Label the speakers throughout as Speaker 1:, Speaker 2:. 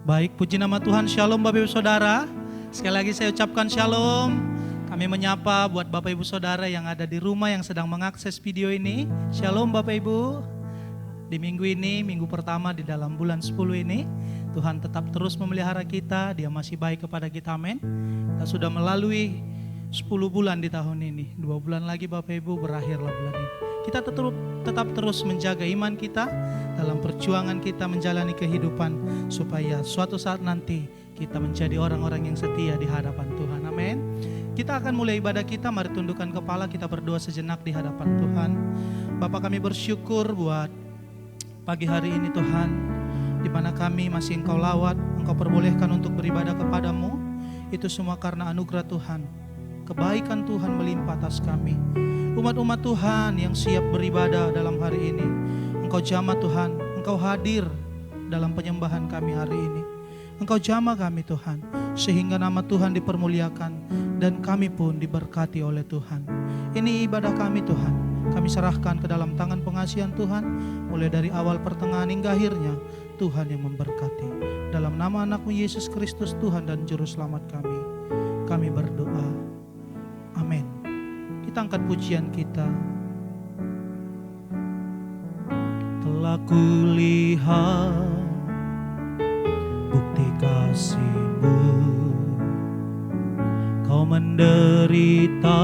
Speaker 1: Baik, puji nama Tuhan. Shalom Bapak Ibu Saudara. Sekali lagi saya ucapkan shalom. Kami menyapa buat Bapak Ibu Saudara yang ada di rumah yang sedang mengakses video ini. Shalom Bapak Ibu. Di minggu ini, minggu pertama di dalam bulan 10 ini, Tuhan tetap terus memelihara kita. Dia masih baik kepada kita, amin. Kita sudah melalui 10 bulan di tahun ini. 2 bulan lagi Bapak Ibu berakhirlah bulan ini. Kita tetap terus menjaga iman kita dalam perjuangan kita menjalani kehidupan, supaya suatu saat nanti kita menjadi orang-orang yang setia di hadapan Tuhan, amin. Kita akan mulai ibadah kita, mari tundukkan kepala, kita berdoa sejenak di hadapan Tuhan. Bapa, kami bersyukur buat pagi hari ini Tuhan, di mana kami masih Engkau lawat, Engkau perbolehkan untuk beribadah kepadamu. Itu semua karena anugerah Tuhan, kebaikan Tuhan melimpah atas kami. Umat-umat Tuhan yang siap beribadah dalam hari ini, Engkau jamah Tuhan, Engkau hadir dalam penyembahan kami hari ini. Engkau jamah kami Tuhan, sehingga nama Tuhan dipermuliakan dan kami pun diberkati oleh Tuhan. Ini ibadah kami Tuhan, kami serahkan ke dalam tangan pengasihan Tuhan, mulai dari awal, pertengahan hingga akhirnya. Tuhan yang memberkati. Dalam nama anak-Mu Yesus Kristus Tuhan dan Juru Selamat kami berdoa. Amin. Kita angkat pujian kita. Telah kulihat bukti kasih-Mu, Kau menderita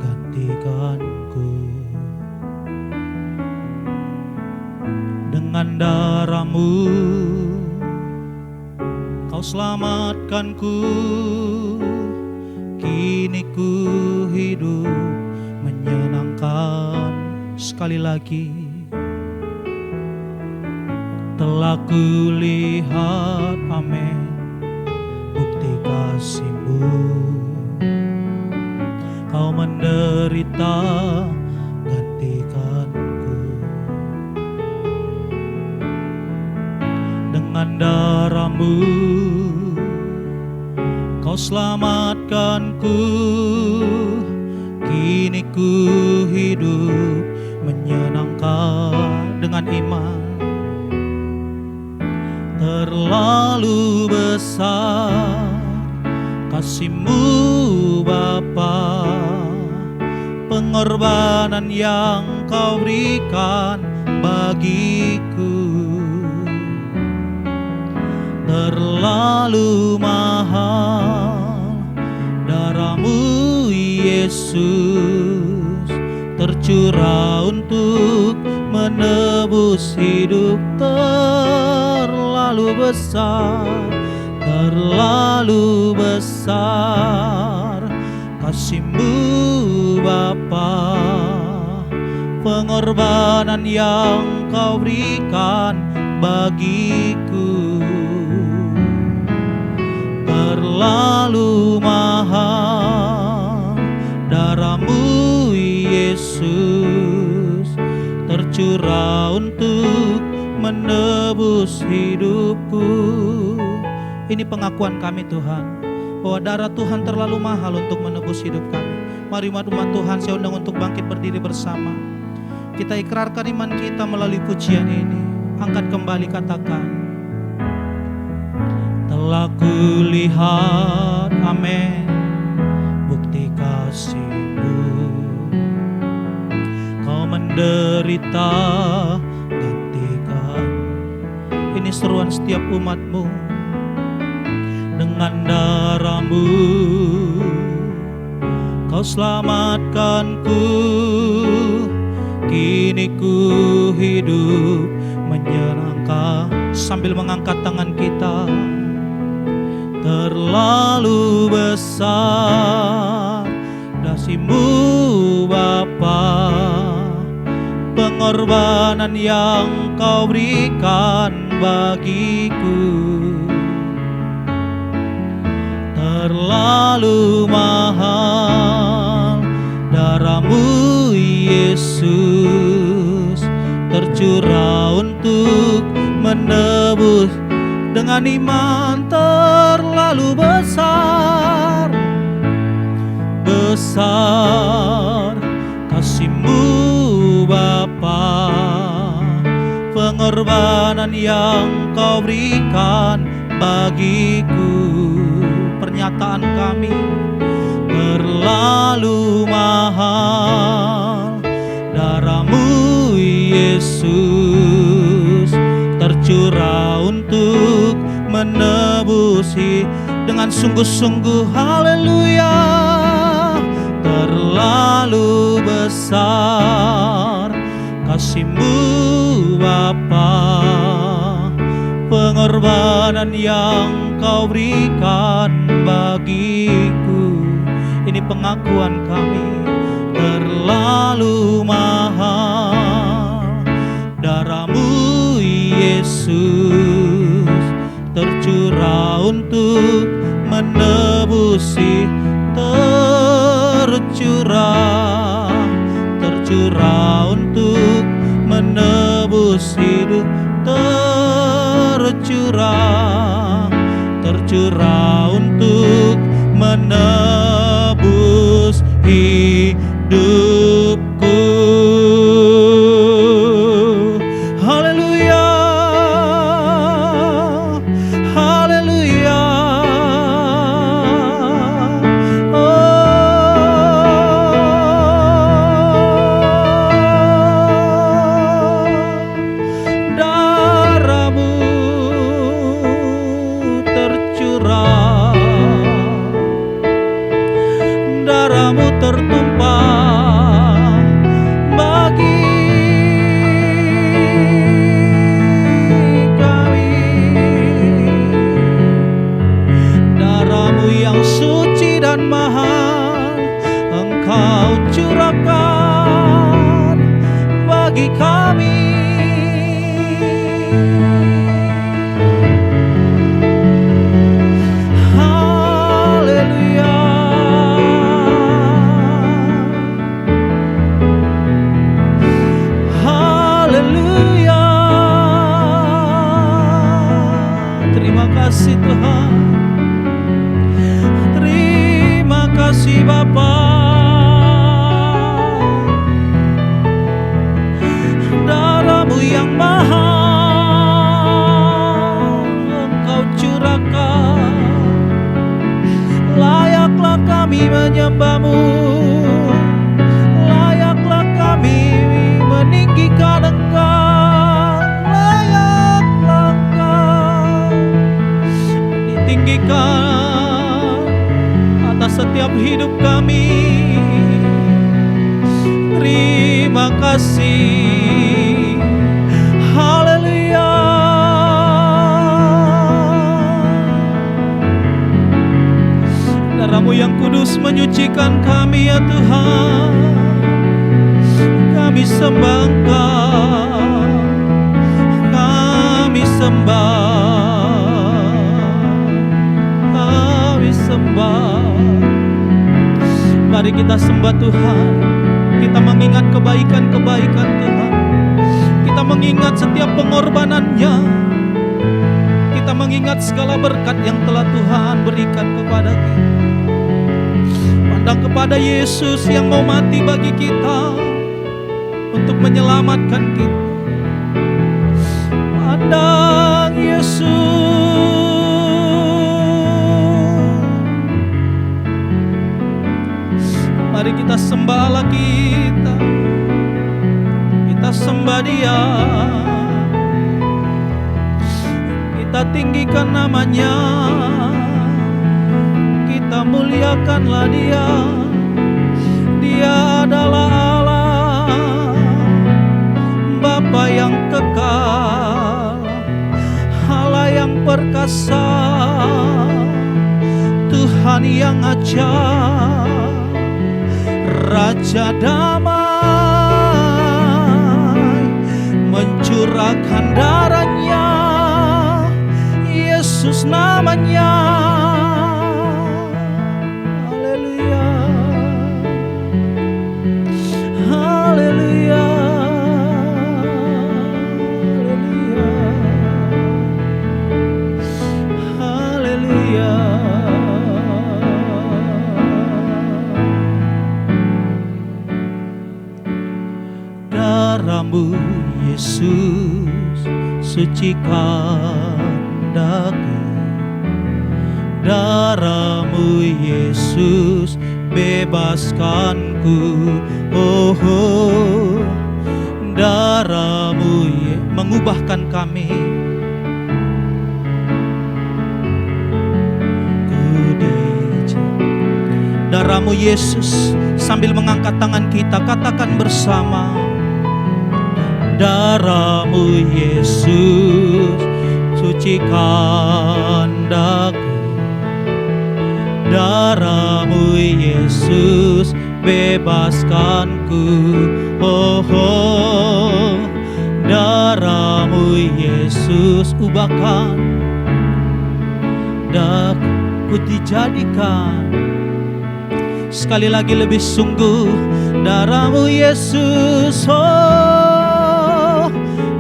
Speaker 1: gantikanku. Dengan darah-Mu Kau selamatkanku. Kini ku hidup menyenangkan. Sekali lagi, telah kulihat, amin, bukti kasih-Mu. Kau menderita gantikanku. Dengan darah-Mu Kau selamatkanku. Kini ku hidup menyenangkan. Dengan iman, terlalu besar kasih-Mu Bapa, pengorbanan yang Kau berikan bagiku. Terlalu mahal darah-Mu Yesus, tercurah untuk menebus hidup. Terlalu besar kasih-Mu Bapa, pengorbanan yang Kau berikan bagiku. Terlalu mahal darah-Mu Yesus, tercurah untuk menebus hidupku. Ini pengakuan kami Tuhan, bahwa darah Tuhan terlalu mahal untuk menebus hidup kami. Mari umat-umat Tuhan, saya undang untuk bangkit berdiri bersama. Kita ikrarkan iman kita melalui pujian ini. Angkat kembali, katakan, telah kulihat, amin, bukti kasih-Mu. Kau menderita gantikan. Ini seruan setiap umat-Mu. Dengan darah-Mu Kau selamatkanku. Kini ku hidup menyenangkan. Sambil mengangkat tangan kita. Terlalu besar kasih-Mu Bapa, pengorbanan yang Kau berikan bagiku. Terlalu mahal darah-Mu Yesus, tercurah untuk menebus. Dengan iman, terlalu besar kasih-Mu Bapa, pengorbanan yang Kau berikan bagiku. Pernyataan kami terlalu mahal, darah-Mu Yesus tercurah untuk menebusi. Dengan sungguh-sungguh haleluya, terlalu besar kasih-Mu Bapa, pengorbanan yang Kau berikan bagiku. Ini pengakuan kami, terlalu mahal, darah-Mu Yesus tercurah untuk menebusi. Tercurah untuk menebus hidup. Tercurah untuk menebus hidupku. Haleluya, haleluya. Darah-Mu tercurah, darah-Mu tertumpah bagi kami. Darah-Mu yang suci dan mahal Engkau curahkan bagi kami. Terima kasih Tuhan, terima kasih Bapa. Darah-Mu yang mahal Engkau curahkan, layaklah kami menyembah-Mu, layaklah kami meninggikan Engkau. Tinggikan atas setiap hidup kami. Terima kasih, haleluya. Darah-Mu yang kudus menyucikan kami ya Tuhan. Kami sembah Engkau, kami sembah, mari kita sembah Tuhan. Kita mengingat kebaikan-kebaikan Tuhan, kita mengingat setiap pengorbanan-Nya, kita mengingat segala berkat yang telah Tuhan berikan kepada kita. Pandang kepada Yesus yang mau mati bagi kita untuk menyelamatkan kita. Pandang Yesus, mari kita sembah Allah kita. Kita sembah Dia, kita tinggikan nama-Nya, kita muliakanlah Dia. Dia adalah Allah, Bapa yang kekal, Allah yang perkasa, Tuhan yang ajaib, Raja damai, mencurahkan darah-Nya, Yesus namanya. Haleluya, haleluya, haleluya, haleluya. Darah-Mu Yesus sucikan daku. Darah-Mu Yesus bebaskanku. Oh, oh. Darah-Mu mengubahkan kami. Darah-Mu Yesus, sambil mengangkat tangan kita, katakan bersama. Darah-Mu Yesus, sucikan daku. Darah-Mu Yesus, bebaskanku. Oh, oh. Darah-Mu Yesus, ubahkan daku dijadikan. Sekali lagi lebih sungguh. Darah-Mu Yesus, oh,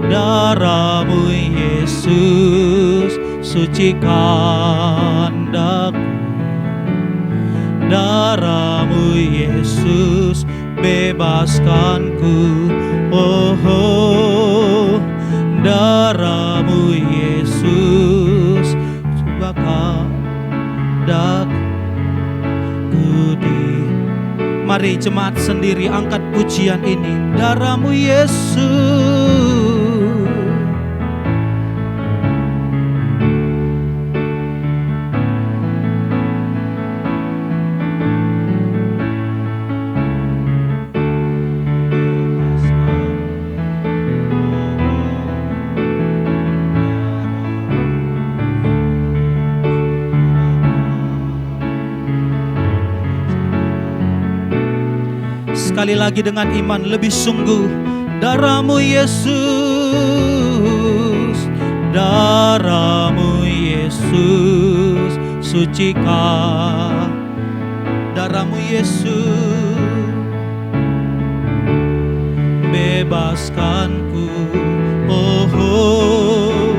Speaker 1: darah-Mu Yesus, sucikan daku. Darah-Mu Yesus, bebaskanku. Oh, oh. Darah-Mu Yesus, ubahkan daku. Mari jemaat sendiri angkat pujian ini. Darah-Mu Yesus. Sekali lagi dengan iman lebih sungguh. Darah-Mu Yesus, darah-Mu Yesus, sucikan. Darah-Mu Yesus, bebaskanku. Oh, oh.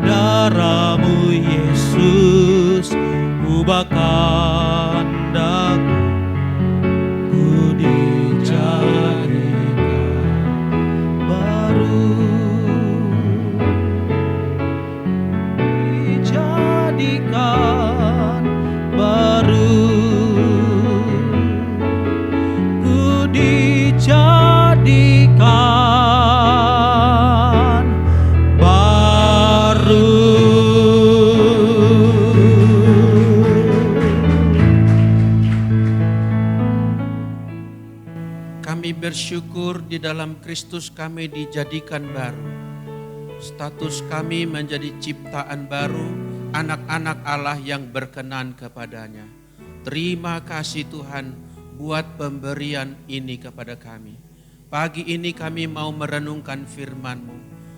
Speaker 1: Darah-Mu Yesus, ubahkan daku.
Speaker 2: Bersyukur di dalam Kristus kami dijadikan baru. Status kami menjadi ciptaan baru, anak-anak Allah yang berkenan kepadanya. Terima kasih Tuhan buat pemberian ini kepada kami. Pagi ini kami mau merenungkan firman-Mu.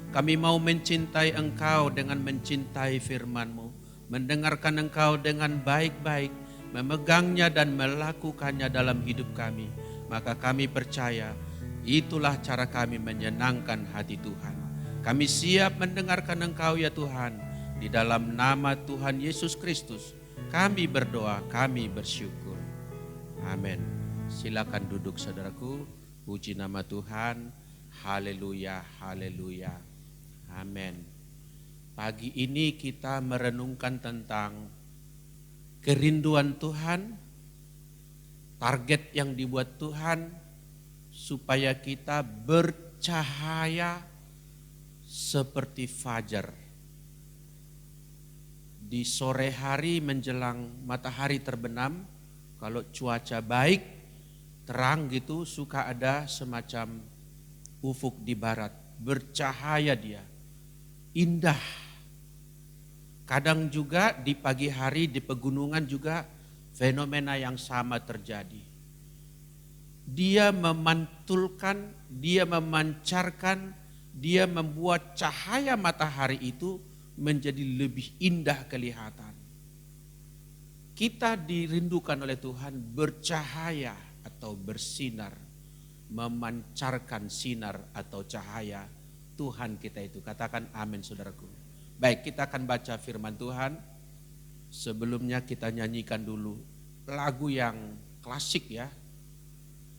Speaker 2: Kami mau mencintai Engkau dengan mencintai firman-Mu. Mendengarkan Engkau dengan baik-baik, memegangnya dan melakukannya dalam hidup kami. Maka kami percaya itulah cara kami menyenangkan hati Tuhan. Kami siap mendengarkan Engkau ya Tuhan. Di dalam nama Tuhan Yesus Kristus kami berdoa, kami bersyukur. Amin. Silakan duduk saudaraku. Puji nama Tuhan. Haleluya, haleluya. Amin. Pagi ini kita merenungkan tentang kerinduan Tuhan. Target yang dibuat Tuhan supaya kita bercahaya seperti fajar. Di sore hari menjelang matahari terbenam, kalau cuaca baik, terang gitu, suka ada semacam ufuk di barat. Bercahaya dia, indah. Kadang juga di pagi hari di pegunungan juga fenomena yang sama terjadi. Dia memantulkan, dia memancarkan, dia membuat cahaya matahari itu menjadi lebih indah kelihatan. Kita dirindukan oleh Tuhan bercahaya atau bersinar, memancarkan sinar atau cahaya Tuhan kita itu. Katakan amin saudaraku. Baik, kita akan baca firman Tuhan. Sebelumnya kita nyanyikan dulu lagu yang klasik ya.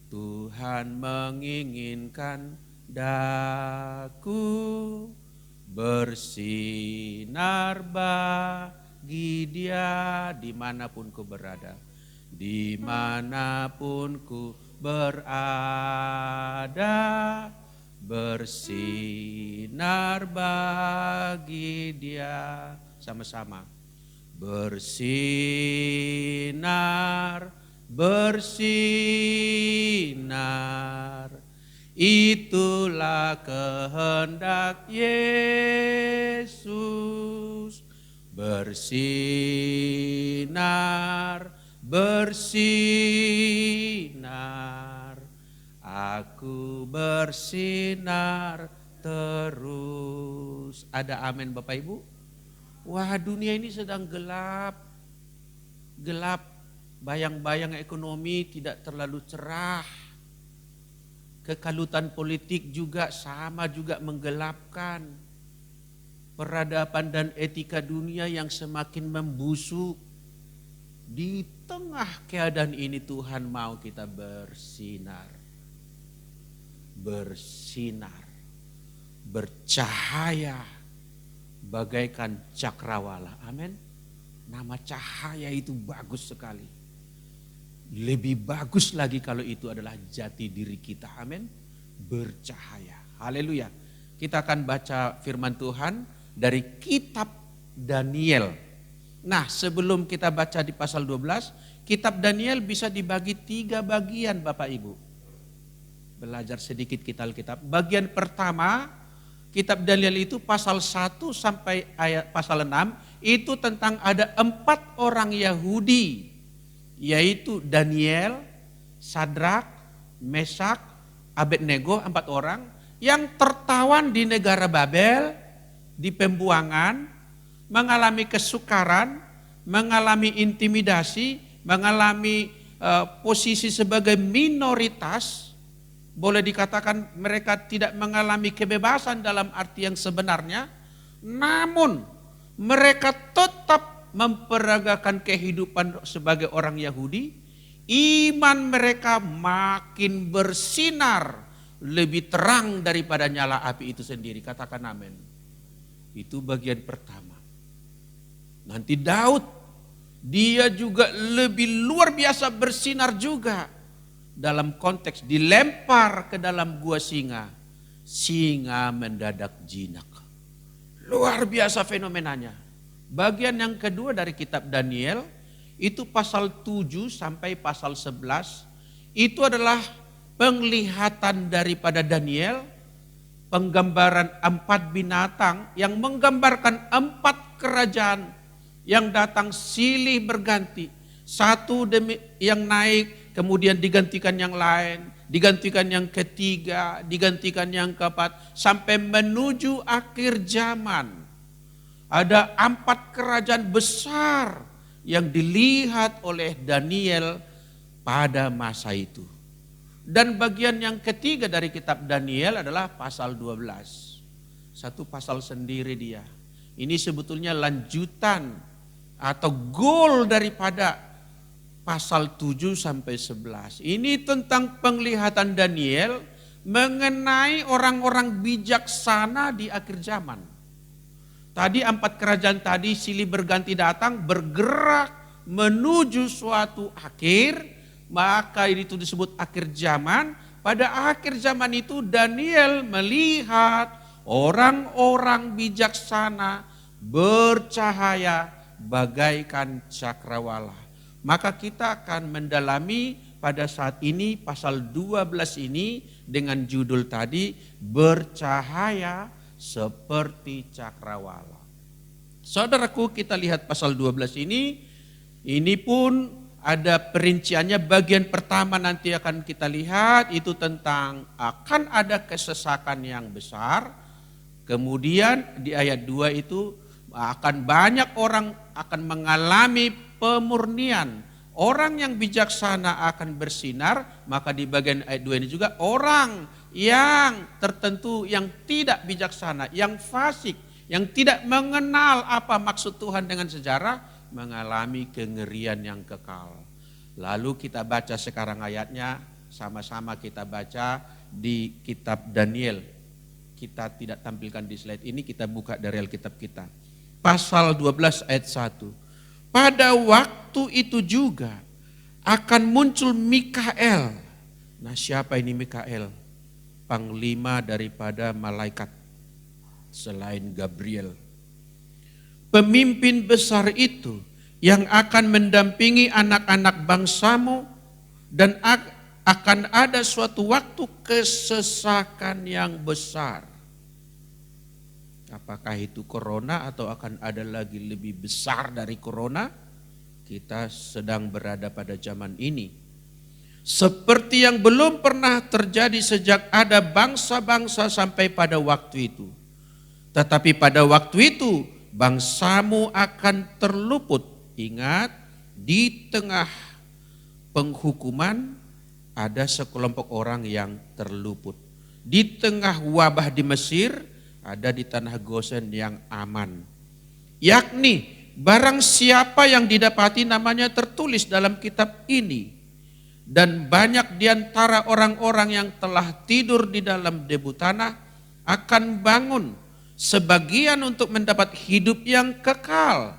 Speaker 2: Tuhan menginginkan daku bersinar bagi dia dimanapun ku berada. Dimanapun ku berada, bersinar bagi dia. Sama-sama. Bersinar, bersinar, itulah kehendak Yesus. Bersinar, bersinar, aku bersinar terus. Ada amin Bapak Ibu? Wah, dunia ini sedang gelap. Gelap, bayang-bayang ekonomi tidak terlalu cerah. Kekalutan politik juga sama juga menggelapkan. Peradaban dan etika dunia yang semakin membusuk. Di tengah keadaan ini Tuhan mau kita bersinar. Bersinar. Bercahaya. Bagaikan cakrawala. Amin. Nama cahaya itu bagus sekali. Lebih bagus lagi kalau itu adalah jati diri kita. Amin. Bercahaya. Haleluya. Kita akan baca firman Tuhan dari kitab Daniel. Nah, sebelum kita baca di pasal 12, kitab Daniel bisa dibagi 3 bagian Bapak Ibu. Belajar sedikit kita Alkitab. Bagian pertama, kitab Daniel itu pasal 1 sampai ayat pasal 6 itu tentang ada 4 orang Yahudi, yaitu Daniel, Sadrak, Mesak, Abednego, 4 orang yang tertawan di negara Babel, di pembuangan, mengalami kesukaran, mengalami intimidasi, mengalami posisi sebagai minoritas. Boleh dikatakan mereka tidak mengalami kebebasan dalam arti yang sebenarnya, namun mereka tetap memperagakan kehidupan sebagai orang Yahudi. Iman mereka makin bersinar, lebih terang daripada nyala api itu sendiri. Katakan amin. Itu bagian pertama. Nanti Daud, dia juga lebih luar biasa bersinar juga. Dalam konteks dilempar ke dalam gua singa. Singa mendadak jinak. Luar biasa fenomenanya. Bagian yang kedua dari kitab Daniel, itu pasal 7 sampai pasal 11. Itu adalah penglihatan daripada Daniel. Penggambaran 4 binatang yang menggambarkan 4 kerajaan yang datang silih berganti. Satu demi yang naik, kemudian digantikan yang lain, digantikan yang ketiga, digantikan yang keempat, sampai menuju akhir zaman. Ada 4 kerajaan besar yang dilihat oleh Daniel pada masa itu. Dan bagian yang ketiga dari kitab Daniel adalah pasal 12. Satu pasal sendiri dia. Ini sebetulnya lanjutan atau goal daripada pasal 7 sampai 11. Ini tentang penglihatan Daniel mengenai orang-orang bijaksana di akhir zaman. Tadi 4 kerajaan tadi silih berganti datang, bergerak menuju suatu akhir, maka itu disebut akhir zaman. Pada akhir zaman itu Daniel melihat orang-orang bijaksana bercahaya bagaikan cakrawala. Maka kita akan mendalami pada saat ini pasal 12 ini dengan judul tadi, bercahaya seperti cakrawala. Saudaraku, kita lihat pasal 12 ini pun ada perinciannya. Bagian pertama nanti akan kita lihat itu tentang akan ada kesesakan yang besar. Kemudian di ayat 2 itu akan banyak orang akan mengalami pemurnian. Orang yang bijaksana akan bersinar, maka di bagian ayat 2 ini juga orang yang tertentu yang tidak bijaksana, yang fasik, yang tidak mengenal apa maksud Tuhan dengan sejarah, mengalami kengerian yang kekal. Lalu kita baca sekarang ayatnya, sama-sama kita baca di kitab Daniel. kita tidak tampilkan di slide ini, kita buka dari Alkitab kita. Pasal 12 ayat 1. Pada waktu itu juga akan muncul Mikael. Nah, siapa ini Mikael? Panglima daripada malaikat selain Gabriel. Pemimpin besar itu yang akan mendampingi anak-anak bangsamu, dan akan ada suatu waktu kesesakan yang besar. Apakah itu corona atau akan ada lagi lebih besar dari corona? Kita sedang berada pada zaman ini. Seperti yang belum pernah terjadi sejak ada bangsa-bangsa sampai pada waktu itu. Tetapi pada waktu itu bangsamu akan terluput. Ingat, di tengah penghukuman ada sekelompok orang yang terluput. Di tengah wabah di Mesir, ada di tanah Gosen yang aman. Yakni barang siapa yang didapati namanya tertulis dalam kitab ini, dan banyak di antara orang-orang yang telah tidur di dalam debu tanah akan bangun, sebagian untuk mendapat hidup yang kekal,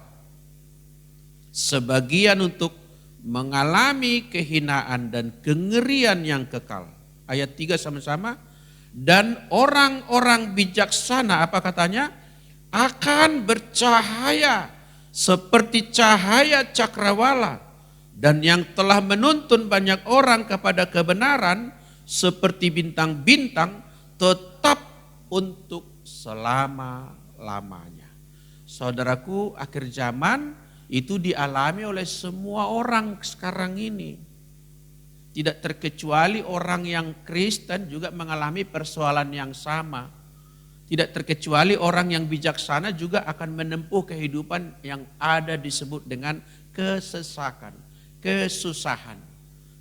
Speaker 2: sebagian untuk mengalami kehinaan dan kengerian yang kekal. Ayat 3 sama-sama. Dan orang-orang bijaksana, apa katanya? Akan bercahaya seperti cahaya cakrawala. Dan yang telah menuntun banyak orang kepada kebenaran seperti bintang-bintang tetap untuk selama-lamanya. Saudaraku, akhir zaman itu dialami oleh semua orang sekarang ini. Tidak terkecuali orang yang Kristen juga mengalami persoalan yang sama. Tidak terkecuali orang yang bijaksana juga akan menempuh kehidupan yang ada disebut dengan kesesakan, kesusahan.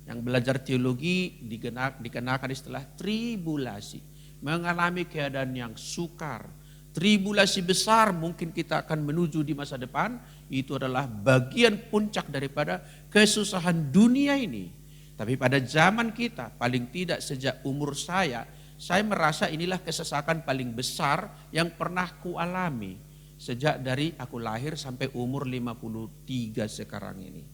Speaker 2: Yang belajar teologi dikenakan istilah tribulasi. Mengalami keadaan yang sukar. Tribulasi besar mungkin kita akan menuju di masa depan. Itu adalah bagian puncak daripada kesusahan dunia ini. Tapi pada zaman kita, paling tidak sejak umur saya merasa inilah kesesakan paling besar yang pernah kualami. Sejak dari aku lahir sampai umur 53 sekarang ini.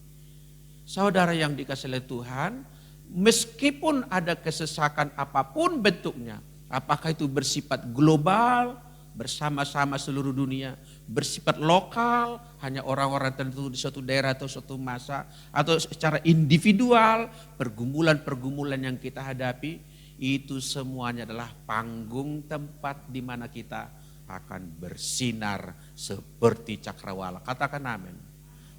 Speaker 2: Saudara yang dikasihi oleh Tuhan, meskipun ada kesesakan apapun bentuknya, apakah itu bersifat global, bersama-sama seluruh dunia, bersifat lokal, hanya orang-orang tertentu di suatu daerah atau suatu masa, atau secara individual, pergumulan-pergumulan yang kita hadapi, itu semuanya adalah panggung tempat di mana kita akan bersinar seperti cakrawala. Katakan amin.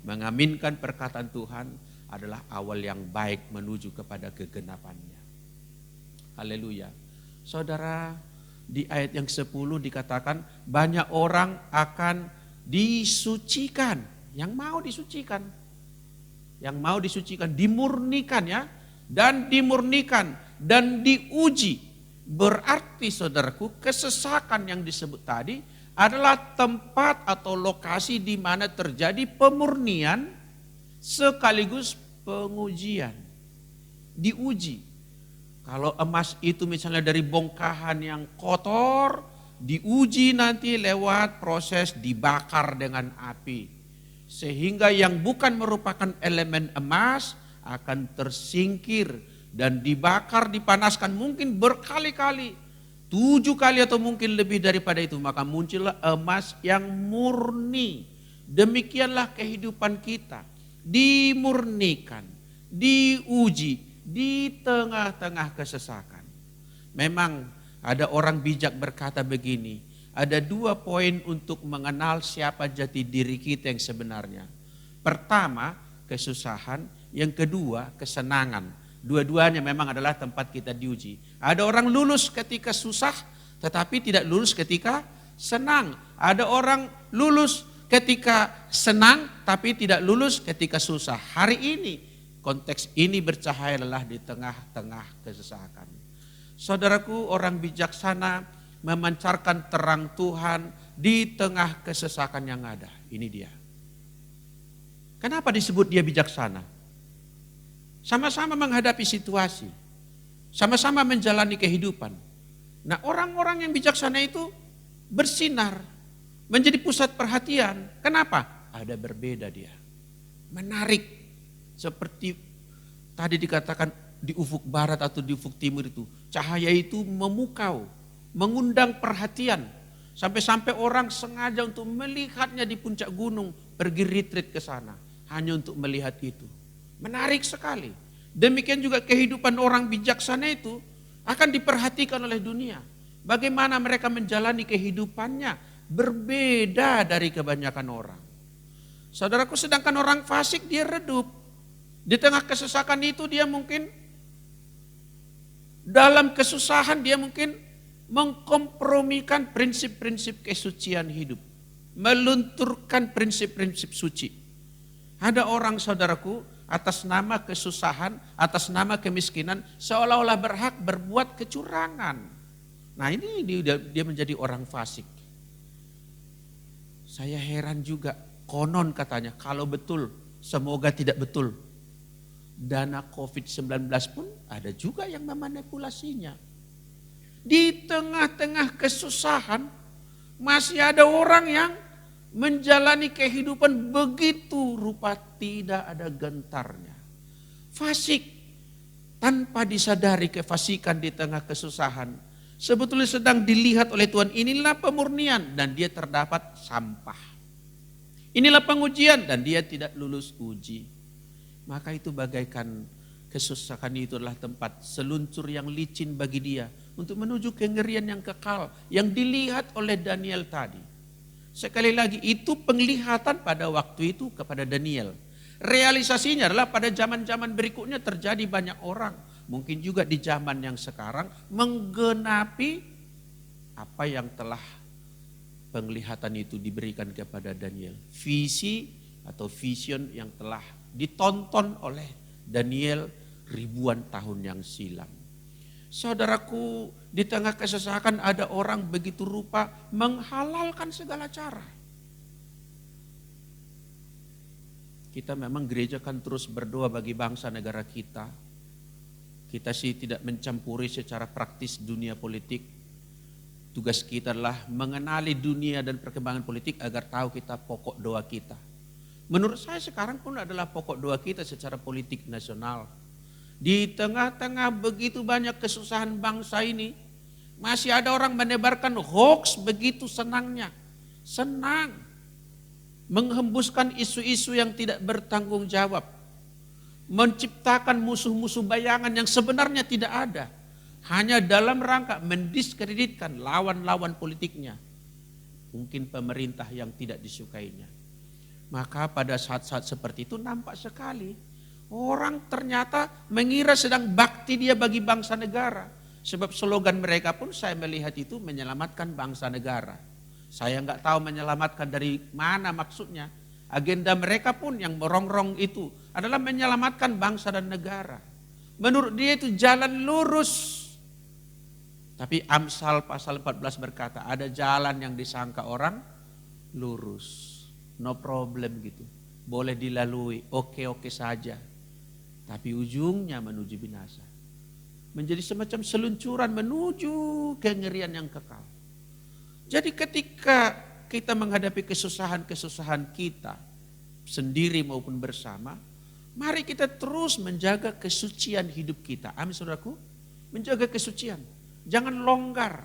Speaker 2: Mengaminkan perkataan Tuhan adalah awal yang baik menuju kepada kegenapannya. Haleluya. Saudara, di ayat yang 10 dikatakan banyak orang akan disucikan. Yang mau disucikan. Yang mau disucikan, dimurnikan ya. Dan dimurnikan dan diuji. Berarti saudaraku, kesesakan yang disebut tadi adalah tempat atau lokasi di mana terjadi pemurnian sekaligus pengujian. Diuji. Kalau emas itu misalnya dari bongkahan yang kotor, diuji nanti lewat proses dibakar dengan api. Sehingga yang bukan merupakan elemen emas akan tersingkir dan dibakar, dipanaskan mungkin berkali-kali. 7 kali atau mungkin lebih daripada itu. Maka muncullah emas yang murni. Demikianlah kehidupan kita. Dimurnikan, diuji. Di tengah-tengah kesesakan. Memang ada orang bijak berkata begini, ada 2 poin untuk mengenal siapa jati diri kita yang sebenarnya. Pertama, kesusahan, yang kedua, kesenangan. Dua-duanya memang adalah tempat kita diuji. Ada orang lulus ketika susah, tetapi tidak lulus ketika senang. Ada orang lulus ketika senang, tapi tidak lulus ketika susah. Hari ini, konteks ini bercahaya lelah di tengah-tengah kesesakan. Saudaraku, orang bijaksana memancarkan terang Tuhan di tengah kesesakan yang ada. Ini dia. Kenapa disebut dia bijaksana? Sama-sama menghadapi situasi. Sama-sama menjalani kehidupan. Nah, orang-orang yang bijaksana itu bersinar, menjadi pusat perhatian. Kenapa? Ada berbeda dia. Menarik. Seperti tadi dikatakan di ufuk barat atau di ufuk timur itu. Cahaya itu memukau, mengundang perhatian. Sampai-sampai orang sengaja untuk melihatnya di puncak gunung, pergi retreat ke sana. Hanya untuk melihat itu. Menarik sekali. Demikian juga kehidupan orang bijaksana itu akan diperhatikan oleh dunia. Bagaimana mereka menjalani kehidupannya berbeda dari kebanyakan orang. Saudaraku, sedangkan orang fasik dia redup. Di tengah kesesakan itu dia mungkin dalam kesusahan dia mungkin mengkompromikan prinsip-prinsip kesucian hidup. Melunturkan prinsip-prinsip suci. Ada orang saudaraku atas nama kesusahan, atas nama kemiskinan seolah-olah berhak berbuat kecurangan. Nah ini dia menjadi orang fasik. Saya heran juga, konon katanya kalau betul, semoga tidak betul. Dana COVID-19 pun ada juga yang memanipulasinya. Di tengah-tengah kesusahan masih ada orang yang menjalani kehidupan begitu rupa tidak ada gentarnya. Fasik tanpa disadari kefasikan di tengah kesusahan. Sebetulnya sedang dilihat oleh Tuhan, inilah pemurnian dan dia terdapat sampah. Inilah pengujian dan dia tidak lulus uji. Maka itu bagaikan kesusahan itu adalah tempat seluncur yang licin bagi dia untuk menuju kengerian yang kekal yang dilihat oleh Daniel tadi. Sekali lagi itu penglihatan pada waktu itu kepada Daniel. Realisasinya adalah pada zaman-zaman berikutnya terjadi banyak orang. Mungkin juga di zaman yang sekarang menggenapi apa yang telah penglihatan itu diberikan kepada Daniel. Visi atau vision yang telah ditonton oleh Daniel ribuan tahun yang silam. Saudaraku, di tengah kesesakan ada orang begitu rupa menghalalkan segala cara. Kita memang gereja kan terus berdoa bagi bangsa negara kita. Kita sih tidak mencampuri secara praktis dunia politik. Tugas kita adalah mengenali dunia dan perkembangan politik agar tahu kita pokok doa kita. Menurut saya sekarang pun adalah pokok doa kita secara politik nasional. Di tengah-tengah begitu banyak kesusahan bangsa ini, masih ada orang menebarkan hoax begitu senangnya. Senang menghembuskan isu-isu yang tidak bertanggung jawab. Menciptakan musuh-musuh bayangan yang sebenarnya tidak ada. Hanya dalam rangka mendiskreditkan lawan-lawan politiknya. Mungkin pemerintah yang tidak disukainya. Maka pada saat-saat seperti itu nampak sekali. Orang ternyata mengira sedang bakti dia bagi bangsa negara. Sebab slogan mereka pun saya melihat itu menyelamatkan bangsa negara. Saya nggak tahu menyelamatkan dari mana maksudnya. Agenda mereka pun yang merongrong itu adalah menyelamatkan bangsa dan negara. Menurut dia itu jalan lurus. Tapi Amsal pasal 14 berkata ada jalan yang disangka orang lurus. No problem gitu. Boleh dilalui, oke-oke saja. Tapi ujungnya menuju binasa. Menjadi semacam seluncuran menuju kengerian yang kekal. Jadi ketika kita menghadapi kesusahan-kesusahan kita sendiri maupun bersama, mari kita terus menjaga kesucian hidup kita. Amin saudaraku. Menjaga kesucian. Jangan longgar.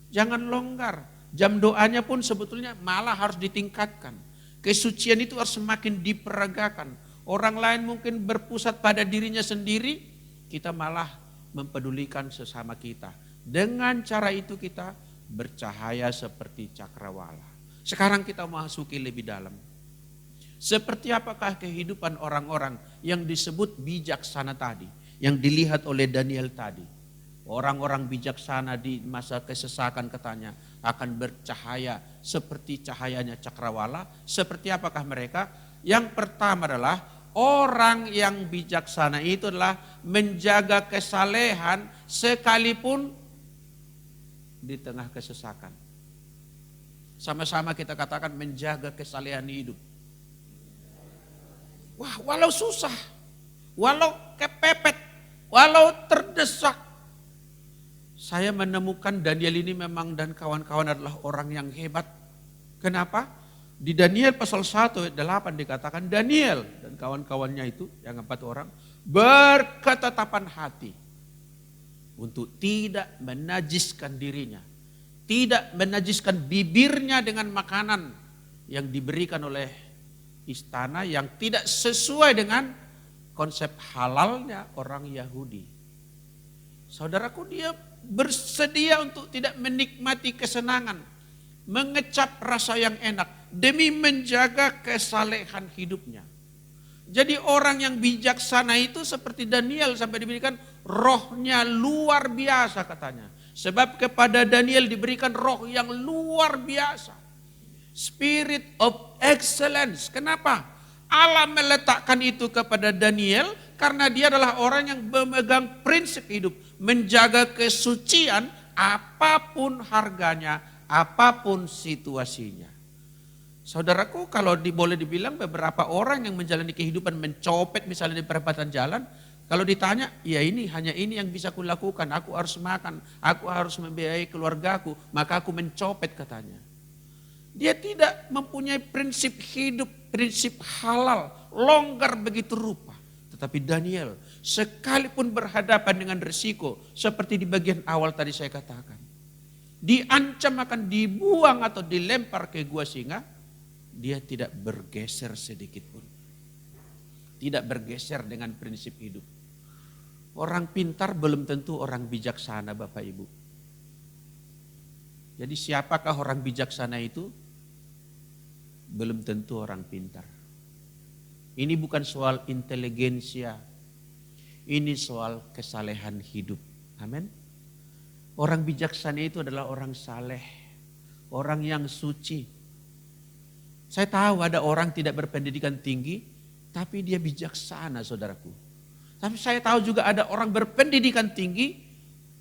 Speaker 2: Jangan longgar. Jam doanya pun sebetulnya malah harus ditingkatkan. Kesucian itu harus semakin diperagakan. Orang lain mungkin berpusat pada dirinya sendiri, kita malah mempedulikan sesama kita. Dengan cara itu kita bercahaya seperti cakrawala. Sekarang kita masuki lebih dalam. Seperti apakah kehidupan orang-orang yang disebut bijaksana tadi, yang dilihat oleh Daniel tadi. Orang-orang bijaksana di masa kesesakan katanya akan bercahaya seperti cahayanya cakrawala. Seperti apakah mereka? Yang pertama adalah orang yang bijaksana itu adalah menjaga kesalehan sekalipun di tengah kesesakan. Sama-sama kita katakan menjaga kesalehan hidup. Wah, walau susah, walau kepepet, walau terdesak. Saya menemukan Daniel ini memang dan kawan-kawan adalah orang yang hebat. Kenapa? Di Daniel pasal 1 ayat 8 dikatakan Daniel dan kawan-kawannya itu yang 4 orang berketetapan hati untuk tidak menajiskan dirinya, tidak menajiskan bibirnya dengan makanan yang diberikan oleh istana yang tidak sesuai dengan konsep halalnya orang Yahudi. Saudaraku, dia bersedia untuk tidak menikmati kesenangan, mengecap rasa yang enak demi menjaga kesalehan hidupnya. Jadi orang yang bijaksana itu seperti Daniel sampai diberikan rohnya luar biasa katanya. Sebab kepada Daniel diberikan roh yang luar biasa. Spirit of excellence. Kenapa? Allah meletakkan itu kepada Daniel karena dia adalah orang yang memegang prinsip hidup. Menjaga kesucian apapun harganya, apapun situasinya. Saudaraku, kalau boleh dibilang beberapa orang yang menjalani kehidupan mencopet misalnya di perempatan jalan, kalau ditanya, ya hanya ini yang bisa kulakukan, aku harus makan, aku harus membiayai keluargaku, maka aku mencopet katanya. Dia tidak mempunyai prinsip hidup, prinsip halal, longgar begitu rupa. Tetapi Daniel sekalipun berhadapan dengan risiko seperti di bagian awal tadi saya katakan. Diancam akan dibuang atau dilempar ke gua singa, dia tidak bergeser sedikit pun. Tidak bergeser dengan prinsip hidup. Orang pintar belum tentu orang bijaksana Bapak Ibu. Jadi siapakah orang bijaksana itu? Belum tentu orang pintar. Ini bukan soal inteligensia. Ini soal kesalehan hidup. Amin. Orang bijaksana itu adalah orang saleh. Orang yang suci. Saya tahu ada orang tidak berpendidikan tinggi, tapi dia bijaksana saudaraku. Tapi saya tahu juga ada orang berpendidikan tinggi,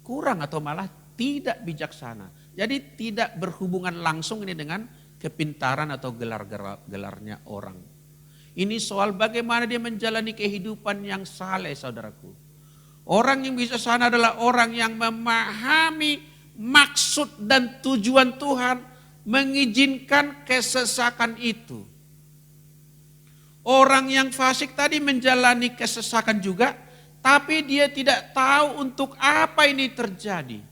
Speaker 2: kurang atau malah tidak bijaksana. Jadi tidak berhubungan langsung ini dengan kepintaran atau gelarnya orang. Ini soal bagaimana dia menjalani kehidupan yang saleh saudaraku. Orang yang bijaksana adalah orang yang memahami maksud dan tujuan Tuhan mengizinkan kesesakan itu. Orang yang fasik tadi menjalani kesesakan juga, tapi dia tidak tahu untuk apa ini terjadi.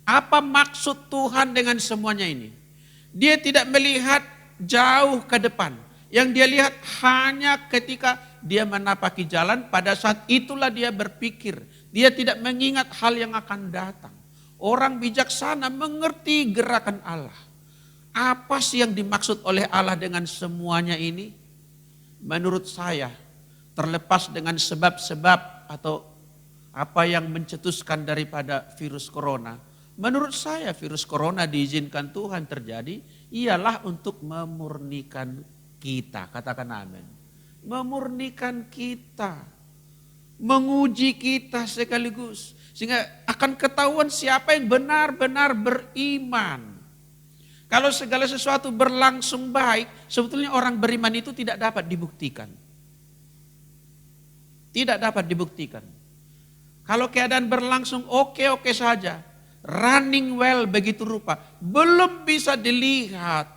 Speaker 2: Apa maksud Tuhan dengan semuanya ini? Dia tidak melihat jauh ke depan. Yang dia lihat hanya ketika dia menapaki jalan, pada saat itulah dia berpikir. Dia tidak mengingat hal yang akan datang. Orang bijaksana mengerti gerakan Allah. Apa sih yang dimaksud oleh Allah dengan semuanya ini? Menurut saya, terlepas dengan sebab-sebab atau apa yang mencetuskan daripada virus corona. Menurut saya virus corona diizinkan Tuhan terjadi ialah untuk memurnikan kita. Katakan amin. Memurnikan kita. Menguji kita sekaligus. Sehingga akan ketahuan siapa yang benar-benar beriman. Kalau segala sesuatu berlangsung baik, sebetulnya orang beriman itu tidak dapat dibuktikan. Tidak dapat dibuktikan. Kalau keadaan berlangsung oke-oke saja, running well begitu rupa, belum bisa dilihat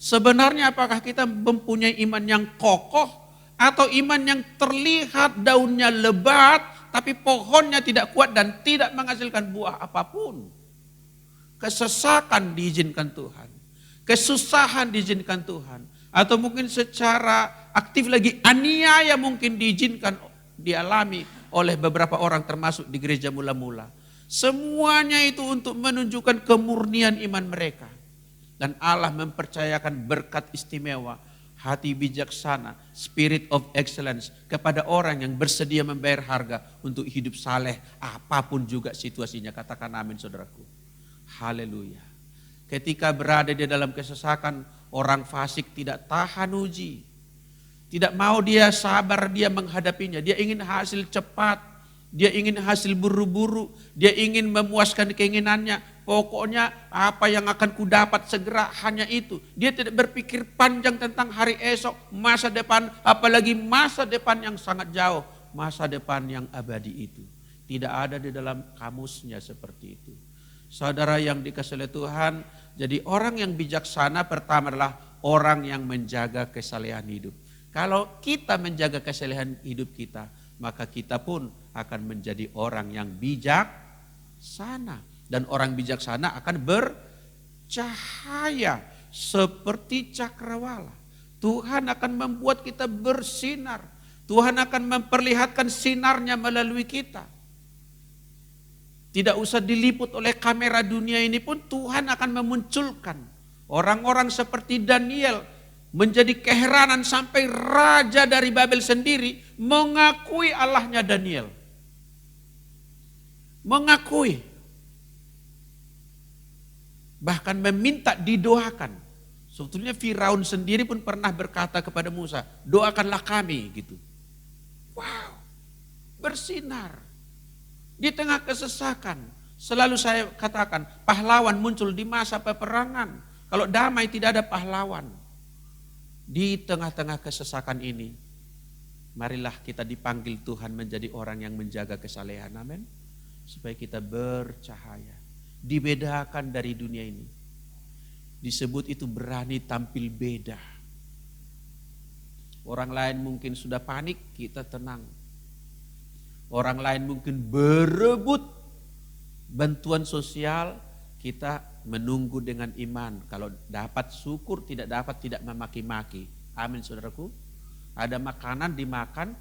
Speaker 2: sebenarnya apakah kita mempunyai iman yang kokoh atau iman yang terlihat daunnya lebat tapi pohonnya tidak kuat dan tidak menghasilkan buah apapun. Kesesakan diizinkan Tuhan, kesusahan diizinkan Tuhan, atau mungkin secara aktif lagi aniaya mungkin diizinkan dialami oleh beberapa orang termasuk di gereja mula-mula. Semuanya itu untuk menunjukkan kemurnian iman mereka. Dan Allah mempercayakan berkat istimewa, hati bijaksana, spirit of excellence kepada orang yang bersedia membayar harga untuk hidup saleh apapun juga situasinya. Katakan amin saudaraku. Haleluya. Ketika berada di dalam kesesakan, orang fasik tidak tahan uji. Tidak mau dia sabar, dia menghadapinya. Dia ingin hasil cepat. Dia ingin hasil buru-buru. Dia ingin memuaskan keinginannya. Pokoknya apa yang akan kudapat segera hanya itu. Dia tidak berpikir panjang tentang hari esok, masa depan. Apalagi masa depan yang sangat jauh. Masa depan yang abadi itu. Tidak ada di dalam kamusnya seperti itu. Saudara yang dikasihi oleh Tuhan, jadi orang yang bijaksana pertama adalah orang yang menjaga kesalehan hidup. Kalau kita menjaga kesalehan hidup kita, maka kita pun akan menjadi orang yang bijaksana. Dan orang bijaksana akan bercahaya seperti cakrawala. Tuhan akan membuat kita bersinar. Tuhan akan memperlihatkan sinarnya melalui kita. Tidak usah diliput oleh kamera dunia ini pun Tuhan akan memunculkan orang-orang seperti Daniel menjadi keheranan sampai raja dari Babel sendiri mengakui Allahnya Daniel. Mengakui. Bahkan meminta didoakan. Sebetulnya Firaun sendiri pun pernah berkata kepada Musa, doakanlah kami gitu. Wow, bersinar. Di tengah kesesakan, selalu saya katakan pahlawan muncul di masa peperangan. Kalau damai tidak ada pahlawan. Di tengah-tengah kesesakan ini, marilah kita dipanggil Tuhan menjadi orang yang menjaga kesalehan, amin. Supaya kita bercahaya, dibedakan dari dunia ini. Disebut itu berani tampil beda. Orang lain mungkin sudah panik, kita tenang. Orang lain mungkin berebut bantuan sosial, kita menunggu dengan iman. Kalau dapat syukur, tidak dapat tidak memaki-maki. Amin saudaraku. Ada makanan dimakan,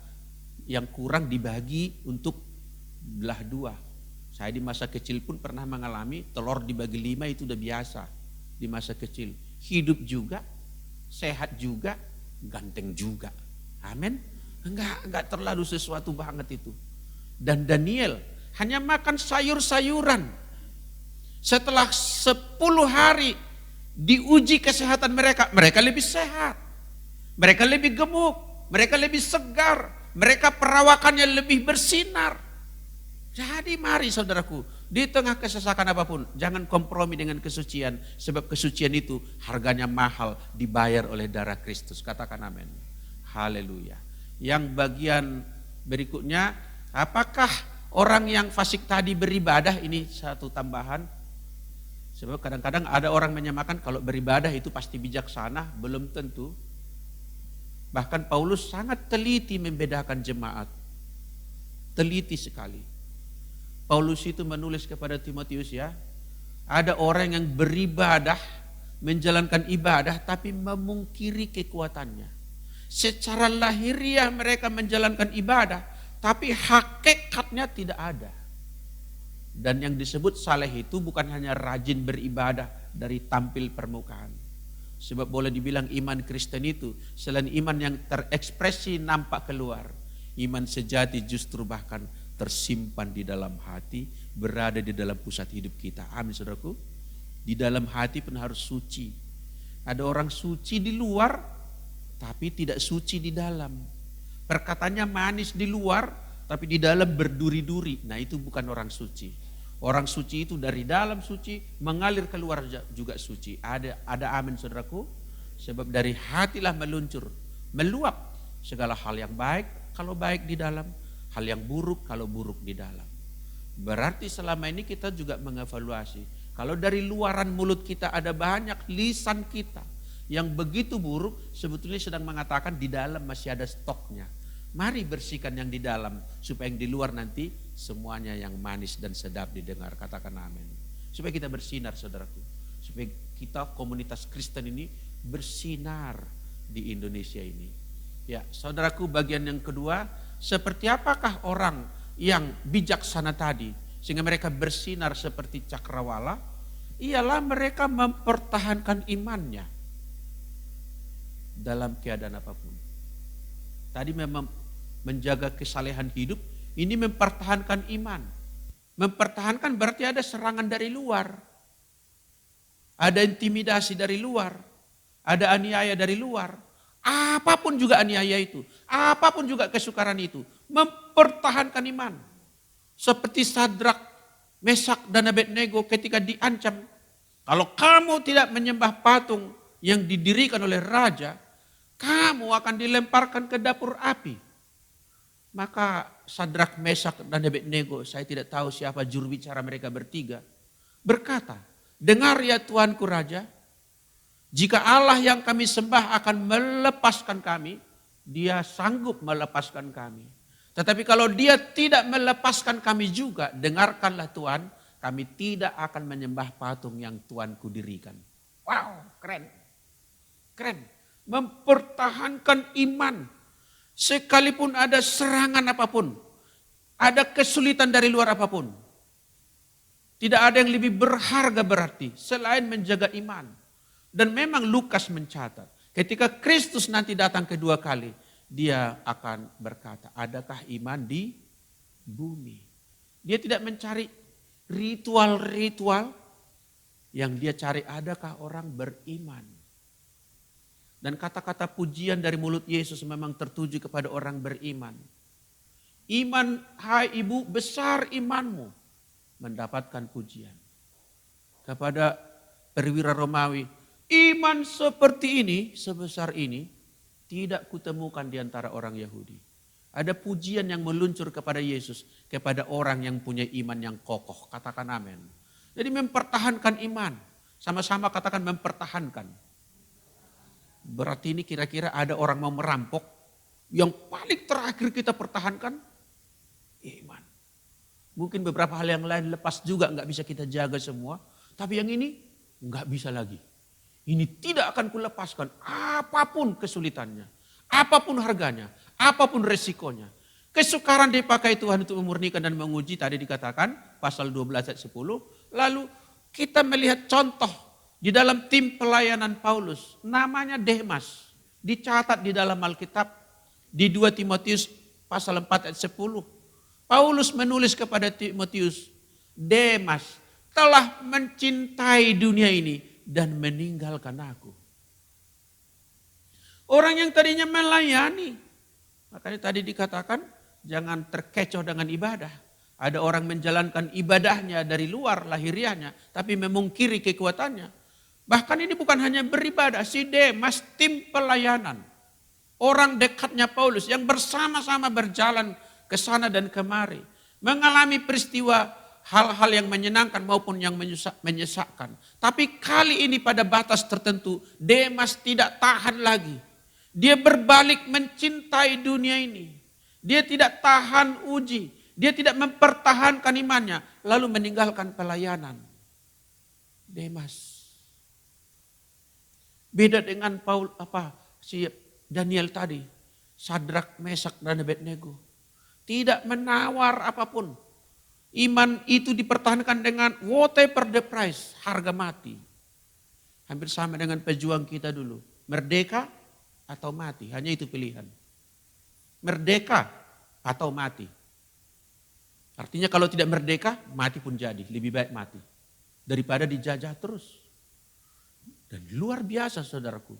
Speaker 2: yang kurang dibagi untuk belah dua. Saya di masa kecil pun pernah mengalami telur dibagi 5 itu udah biasa di masa kecil. Hidup juga, sehat juga, ganteng juga. Amin. Enggak terlalu sesuatu banget itu. Dan Daniel hanya makan sayur-sayuran. Setelah 10 hari diuji kesehatan mereka, mereka lebih sehat. Mereka lebih gemuk, mereka lebih segar, mereka perawakannya lebih bersinar. Jadi mari saudaraku, di tengah kesesakan apapun, jangan kompromi dengan kesucian. Sebab kesucian itu harganya mahal, dibayar oleh darah Kristus. Katakan amin. Haleluya. Yang bagian berikutnya, apakah orang yang fasik tadi beribadah? Ini satu tambahan. Sebab kadang-kadang ada orang menyamakan kalau beribadah itu pasti bijaksana, belum tentu. Bahkan Paulus sangat teliti membedakan jemaat. Teliti sekali. Paulus itu menulis kepada Timotius ya, ada orang yang beribadah, menjalankan ibadah tapi memungkiri kekuatannya. Secara lahiriah mereka menjalankan ibadah, tapi hakikatnya tidak ada. Dan yang disebut saleh itu bukan hanya rajin beribadah dari tampil permukaan. Sebab boleh dibilang iman Kristen itu selain iman yang terekspresi nampak keluar, iman sejati justru bahkan tersimpan di dalam hati, berada di dalam pusat hidup kita. Amin saudaraku. Di dalam hati pun harus suci. Ada orang suci di luar, tapi tidak suci di dalam. Perkataannya manis di luar, tapi di dalam berduri-duri. Nah itu bukan orang suci. Orang suci itu dari dalam suci, mengalir keluar juga suci. Ada amin saudaraku. Sebab dari hatilah meluncur, meluap segala hal yang baik, kalau baik di dalam. Hal yang buruk kalau buruk di dalam. Berarti selama ini kita juga mengevaluasi. Kalau dari luaran mulut kita ada banyak lisan kita yang begitu buruk, sebetulnya sedang mengatakan di dalam masih ada stoknya. Mari bersihkan yang di dalam supaya yang di luar nanti semuanya yang manis dan sedap didengar. Katakan amin. Supaya kita bersinar saudaraku. Supaya kita komunitas Kristen ini bersinar di Indonesia ini. Ya saudaraku, bagian yang kedua, seperti apakah orang yang bijaksana tadi sehingga mereka bersinar seperti cakrawala? Ialah mereka mempertahankan imannya dalam keadaan apapun. Tadi memang menjaga kesalehan hidup, ini mempertahankan iman. Mempertahankan berarti ada serangan dari luar. Ada intimidasi dari luar. Ada aniaya dari luar. Apapun juga aniaya itu, apapun juga kesukaran itu, mempertahankan iman. Seperti Sadrak, Mesak dan Abednego ketika diancam, kalau kamu tidak menyembah patung yang didirikan oleh raja, kamu akan dilemparkan ke dapur api. Maka Sadrak, Mesak, dan Abednego, saya tidak tahu siapa juru bicara mereka bertiga, berkata, dengar ya Tuanku Raja, jika Allah yang kami sembah akan melepaskan kami, dia sanggup melepaskan kami. Tetapi kalau dia tidak melepaskan kami juga, dengarkanlah Tuhan, kami tidak akan menyembah patung yang Tuanku dirikan. Wow, keren. Keren. Mempertahankan iman. Sekalipun ada serangan apapun, ada kesulitan dari luar apapun. Tidak ada yang lebih berharga berarti selain menjaga iman. Dan memang Lukas mencatat, ketika Kristus nanti datang kedua kali, dia akan berkata, adakah iman di bumi? Dia tidak mencari ritual-ritual, yang dia cari adakah orang beriman. Dan kata-kata pujian dari mulut Yesus memang tertuju kepada orang beriman. Iman, hai ibu, besar imanmu, mendapatkan pujian. Kepada perwira Romawi, iman seperti ini, sebesar ini, tidak kutemukan di antara orang Yahudi. Ada pujian yang meluncur kepada Yesus, kepada orang yang punya iman yang kokoh. Katakan amin. Jadi mempertahankan iman, sama-sama katakan mempertahankan. Berarti ini kira-kira ada orang mau merampok, yang paling terakhir kita pertahankan, iman. Mungkin beberapa hal yang lain lepas juga nggak bisa kita jaga semua, tapi yang ini nggak bisa lagi. Ini tidak akan kulepaskan apapun kesulitannya, apapun harganya, apapun resikonya. Kesukaran dipakai Tuhan untuk memurnikan dan menguji, tadi dikatakan pasal 12 ayat 10. Lalu kita melihat contoh di dalam tim pelayanan Paulus, namanya Demas, dicatat di dalam Alkitab di 2 Timotius pasal 4 ayat 10. Paulus menulis kepada Timotius, Demas telah mencintai dunia ini dan meninggalkan aku. Orang yang tadinya melayani, makanya tadi dikatakan jangan terkecoh dengan ibadah. Ada orang menjalankan ibadahnya dari luar lahiriahnya, tapi memungkiri kekuatannya. Bahkan ini bukan hanya beribadah, si Demas tim pelayanan. Orang dekatnya Paulus yang bersama-sama berjalan ke sana dan kemari. Mengalami peristiwa hal-hal yang menyenangkan maupun yang menyesakkan. Tapi kali ini pada batas tertentu, Demas tidak tahan lagi. Dia berbalik mencintai dunia ini. Dia tidak tahan uji. Dia tidak mempertahankan imannya. Lalu meninggalkan pelayanan. Demas. Beda dengan si Daniel tadi, Sadrak, Mesak, dan Abednego. Tidak menawar apapun. Iman itu dipertahankan dengan whatever the price, harga mati. Hampir sama dengan pejuang kita dulu. Merdeka atau mati, hanya itu pilihan. Merdeka atau mati. Artinya kalau tidak merdeka, mati pun jadi. Lebih baik mati. Daripada dijajah terus. Dan luar biasa saudaraku.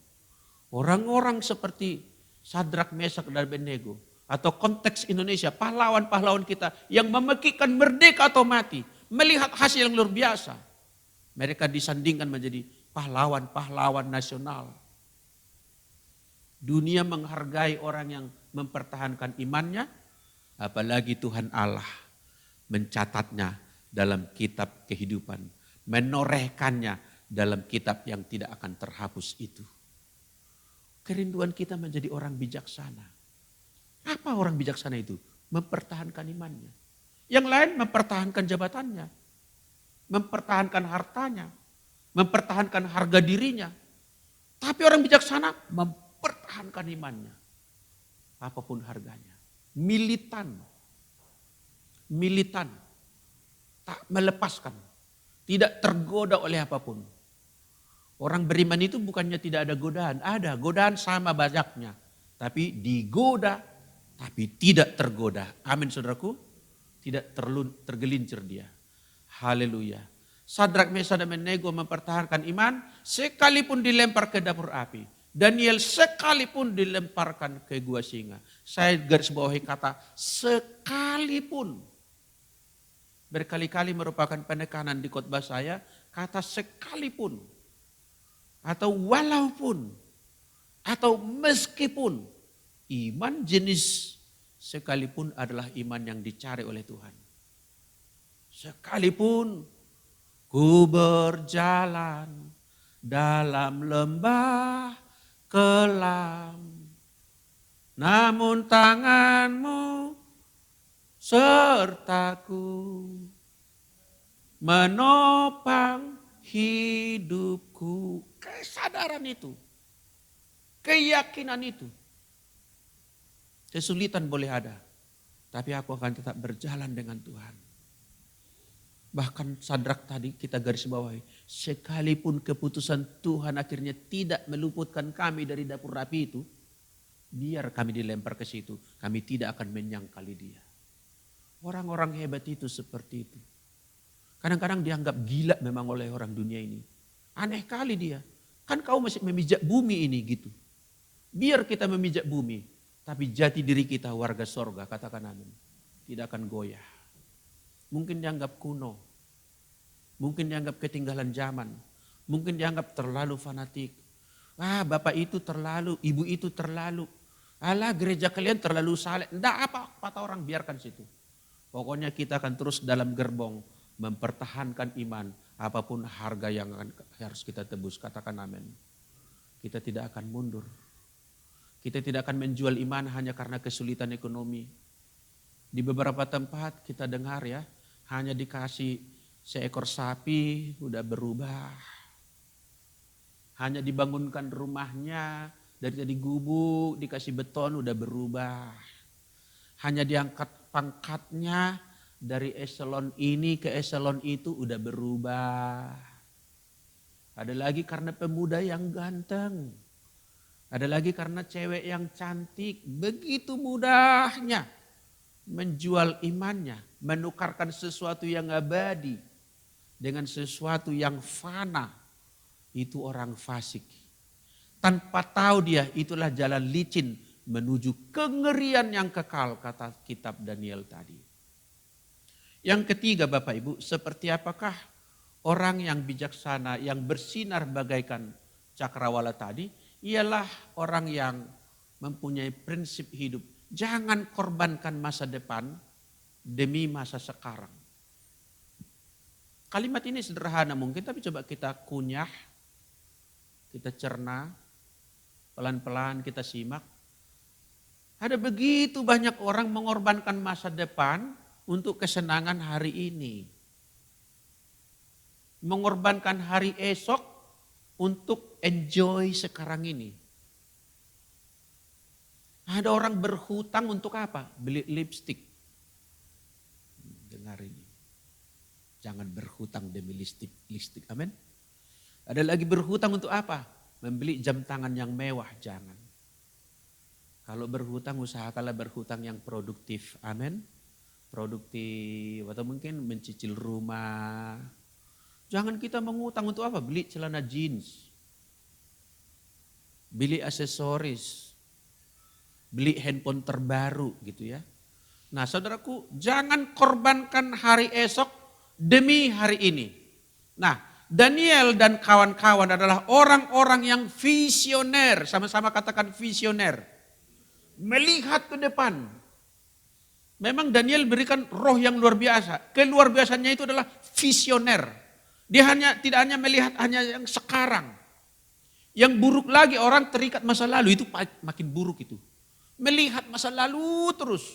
Speaker 2: Orang-orang seperti Sadrak, Mesak, dan Abednego. Atau konteks Indonesia, pahlawan-pahlawan kita yang memekikkan merdeka atau mati. Melihat hasil yang luar biasa. Mereka disandingkan menjadi pahlawan-pahlawan nasional. Dunia menghargai orang yang mempertahankan imannya. Apalagi Tuhan Allah mencatatnya dalam kitab kehidupan. Menorehkannya dalam kitab yang tidak akan terhapus itu. Kerinduan kita menjadi orang bijaksana. Apa orang bijaksana itu? Mempertahankan imannya. Yang lain mempertahankan jabatannya. Mempertahankan hartanya. Mempertahankan harga dirinya. Tapi orang bijaksana mempertahankan imannya. Apapun harganya. Militan. Militan. Tak melepaskan. Tidak tergoda oleh apapun. Orang beriman itu bukannya tidak ada godaan. Ada, godaan sama banyaknya. Tapi digoda, tapi tidak tergoda. Amin saudaraku. Tidak tergelincir dia. Haleluya. Sadrak, Mesak, dan Abednego mempertahankan iman. Sekalipun dilempar ke dapur api. Daniel sekalipun dilemparkan ke gua singa. Saya garis bawahi kata sekalipun. Berkali-kali merupakan penekanan di khotbah saya, kata sekalipun, atau walaupun, atau meskipun, iman jenis sekalipun adalah iman yang dicari oleh Tuhan. Sekalipun ku berjalan dalam lembah kelam, namun tanganmu sertaku menopang hidupku. Kesadaran itu, keyakinan itu. Kesulitan boleh ada, tapi aku akan tetap berjalan dengan Tuhan. Bahkan Sadrak tadi kita garis bawahi, sekalipun keputusan Tuhan akhirnya tidak meluputkan kami dari dapur api itu, biar kami dilempar ke situ, kami tidak akan menyangkali dia. Orang-orang hebat itu seperti itu. Kadang-kadang dianggap gila memang oleh orang dunia ini. Aneh kali dia, kan kau masih memijak bumi ini gitu. Biar kita memijak bumi, tapi jati diri kita warga sorga, katakan amin. Tidak akan goyah. Mungkin dianggap kuno, mungkin dianggap ketinggalan zaman, mungkin dianggap terlalu fanatik. Bapak itu terlalu, ibu itu terlalu. Alah, gereja kalian terlalu saleh. Enggak apa, kata orang, biarkan situ. Pokoknya kita akan terus dalam gerbong mempertahankan iman, apapun harga yang harus kita tebus, katakan amin. Kita tidak akan mundur. Kita tidak akan menjual iman hanya karena kesulitan ekonomi. Di beberapa tempat kita dengar ya, hanya dikasih seekor sapi udah berubah. Hanya dibangunkan rumahnya, dari tadi gubuk dikasih beton udah berubah. Hanya diangkat pangkatnya dari eselon ini ke eselon itu udah berubah. Ada lagi karena pemuda yang ganteng. Ada lagi karena cewek yang cantik. Begitu mudahnya menjual imannya, menukarkan sesuatu yang abadi dengan sesuatu yang fana. Itu orang fasik. Tanpa tahu dia, itulah jalan licin menuju kengerian yang kekal, kata kitab Daniel tadi. Yang ketiga Bapak Ibu, seperti apakah orang yang bijaksana, yang bersinar bagaikan cakrawala tadi, ialah orang yang mempunyai prinsip hidup. Jangan korbankan masa depan demi masa sekarang. Kalimat ini sederhana mungkin, tapi coba kita kunyah, kita cerna, pelan-pelan kita simak. Ada begitu banyak orang mengorbankan masa depan untuk kesenangan hari ini. Mengorbankan hari esok untuk enjoy sekarang ini. Ada orang berhutang untuk apa? Beli lipstik. Dengar ini. Jangan berhutang demi lipstik. Amin. Ada lagi berhutang untuk apa? Membeli jam tangan yang mewah. Jangan. Kalau berhutang, usahakanlah berhutang yang produktif. Amin. Produktif. Atau mungkin mencicil rumah. Jangan kita mengutang untuk apa? Beli celana jeans. Beli aksesoris. Beli handphone terbaru gitu ya. Nah saudaraku, jangan korbankan hari esok demi hari ini. Nah Daniel dan kawan-kawan adalah orang-orang yang visioner. Sama-sama katakan visioner. Melihat ke depan. Memang Daniel berikan roh yang luar biasa. Keluar biasanya itu adalah visioner. Dia tidak hanya melihat hanya yang sekarang. Yang buruk lagi orang terikat masa lalu, itu makin buruk itu. Melihat masa lalu terus.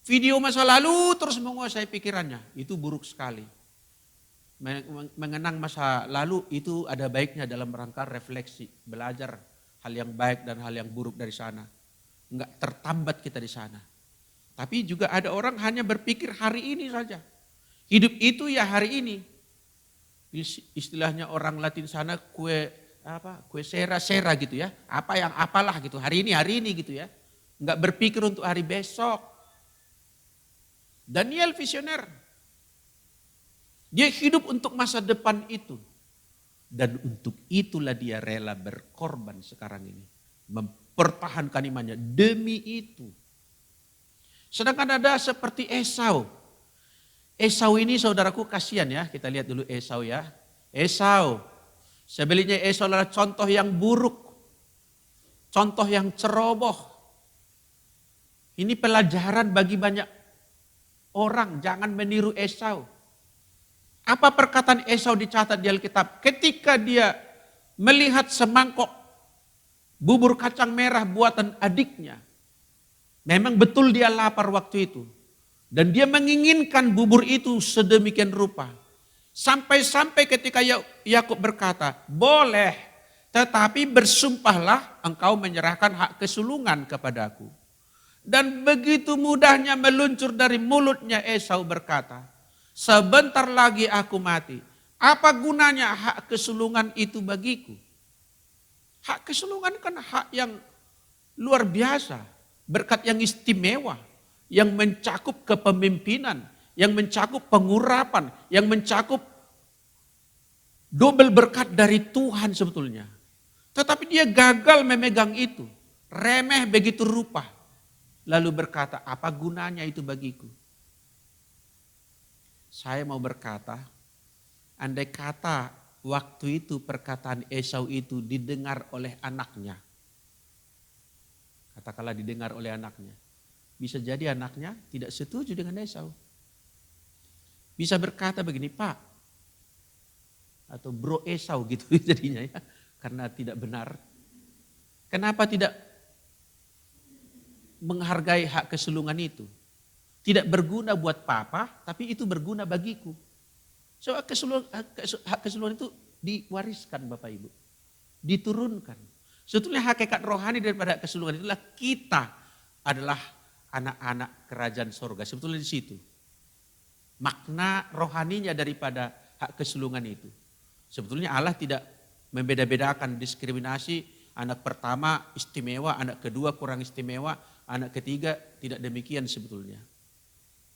Speaker 2: Video masa lalu terus menguasai pikirannya. Itu buruk sekali. Mengenang masa lalu itu ada baiknya dalam rangka refleksi. Belajar hal yang baik dan hal yang buruk dari sana. Enggak tertambat kita di sana. Tapi juga ada orang hanya berpikir hari ini saja. Hidup itu ya hari ini. Istilahnya orang Latin sana kue sera gitu ya. Apa yang apalah gitu. Hari ini gitu ya. Enggak berpikir untuk hari besok. Daniel visioner. Dia hidup untuk masa depan itu. Dan untuk itulah dia rela berkorban sekarang ini. Mempertahankan imannya demi itu. Sedangkan ada seperti Esau. Esau ini saudaraku kasihan ya. Kita lihat dulu Esau ya. Esau. Sebaliknya Esau adalah contoh yang buruk. Contoh yang ceroboh. Ini pelajaran bagi banyak orang, jangan meniru Esau. Apa perkataan Esau dicatat di Alkitab? Ketika dia melihat semangkok bubur kacang merah buatan adiknya. Memang betul dia lapar waktu itu. Dan dia menginginkan bubur itu sedemikian rupa. Sampai-sampai ketika Yakub berkata, boleh, tetapi bersumpahlah engkau menyerahkan hak kesulungan kepadaku. Dan begitu mudahnya meluncur dari mulutnya Esau berkata, sebentar lagi aku mati. Apa gunanya hak kesulungan itu bagiku? Hak kesulungan kan hak yang luar biasa. Berkat yang istimewa. Yang mencakup kepemimpinan. Yang mencakup pengurapan. Yang mencakup double berkat dari Tuhan sebetulnya. Tetapi dia gagal memegang itu. Remeh begitu rupa. Lalu berkata, apa gunanya itu bagiku? Saya mau berkata, andai kata waktu itu perkataan Esau itu didengar oleh anaknya. Katakanlah didengar oleh anaknya. Bisa jadi anaknya tidak setuju dengan Esau. Bisa berkata begini, Pak. Atau bro Esau gitu jadinya ya. Karena tidak benar. Kenapa tidak menghargai hak kesulungan itu? Tidak berguna buat papa, tapi itu berguna bagiku. So, hak kesulungan itu diwariskan Bapak Ibu. Diturunkan. Sebetulnya hakikat rohani daripada hak kesulungan itulah kita adalah anak-anak kerajaan sorga. Sebetulnya di situ. Makna rohaninya daripada hak kesulungan itu. Sebetulnya Allah tidak membeda-bedakan diskriminasi. Anak pertama istimewa, anak kedua kurang istimewa, anak ketiga tidak demikian sebetulnya.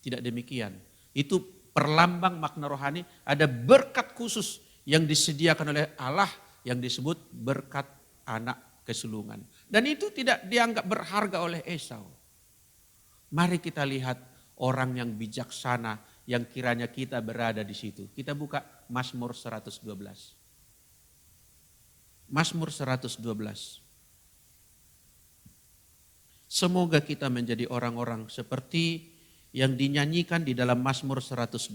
Speaker 2: Tidak demikian. Itu perlambang makna rohani, ada berkat khusus yang disediakan oleh Allah yang disebut berkat anak kesulungan. Dan itu tidak dianggap berharga oleh Esau. Mari kita lihat orang yang bijaksana yang kiranya kita berada di situ. Kita buka Mazmur 112. Mazmur 112. Semoga kita menjadi orang-orang seperti yang dinyanyikan di dalam Mazmur 112.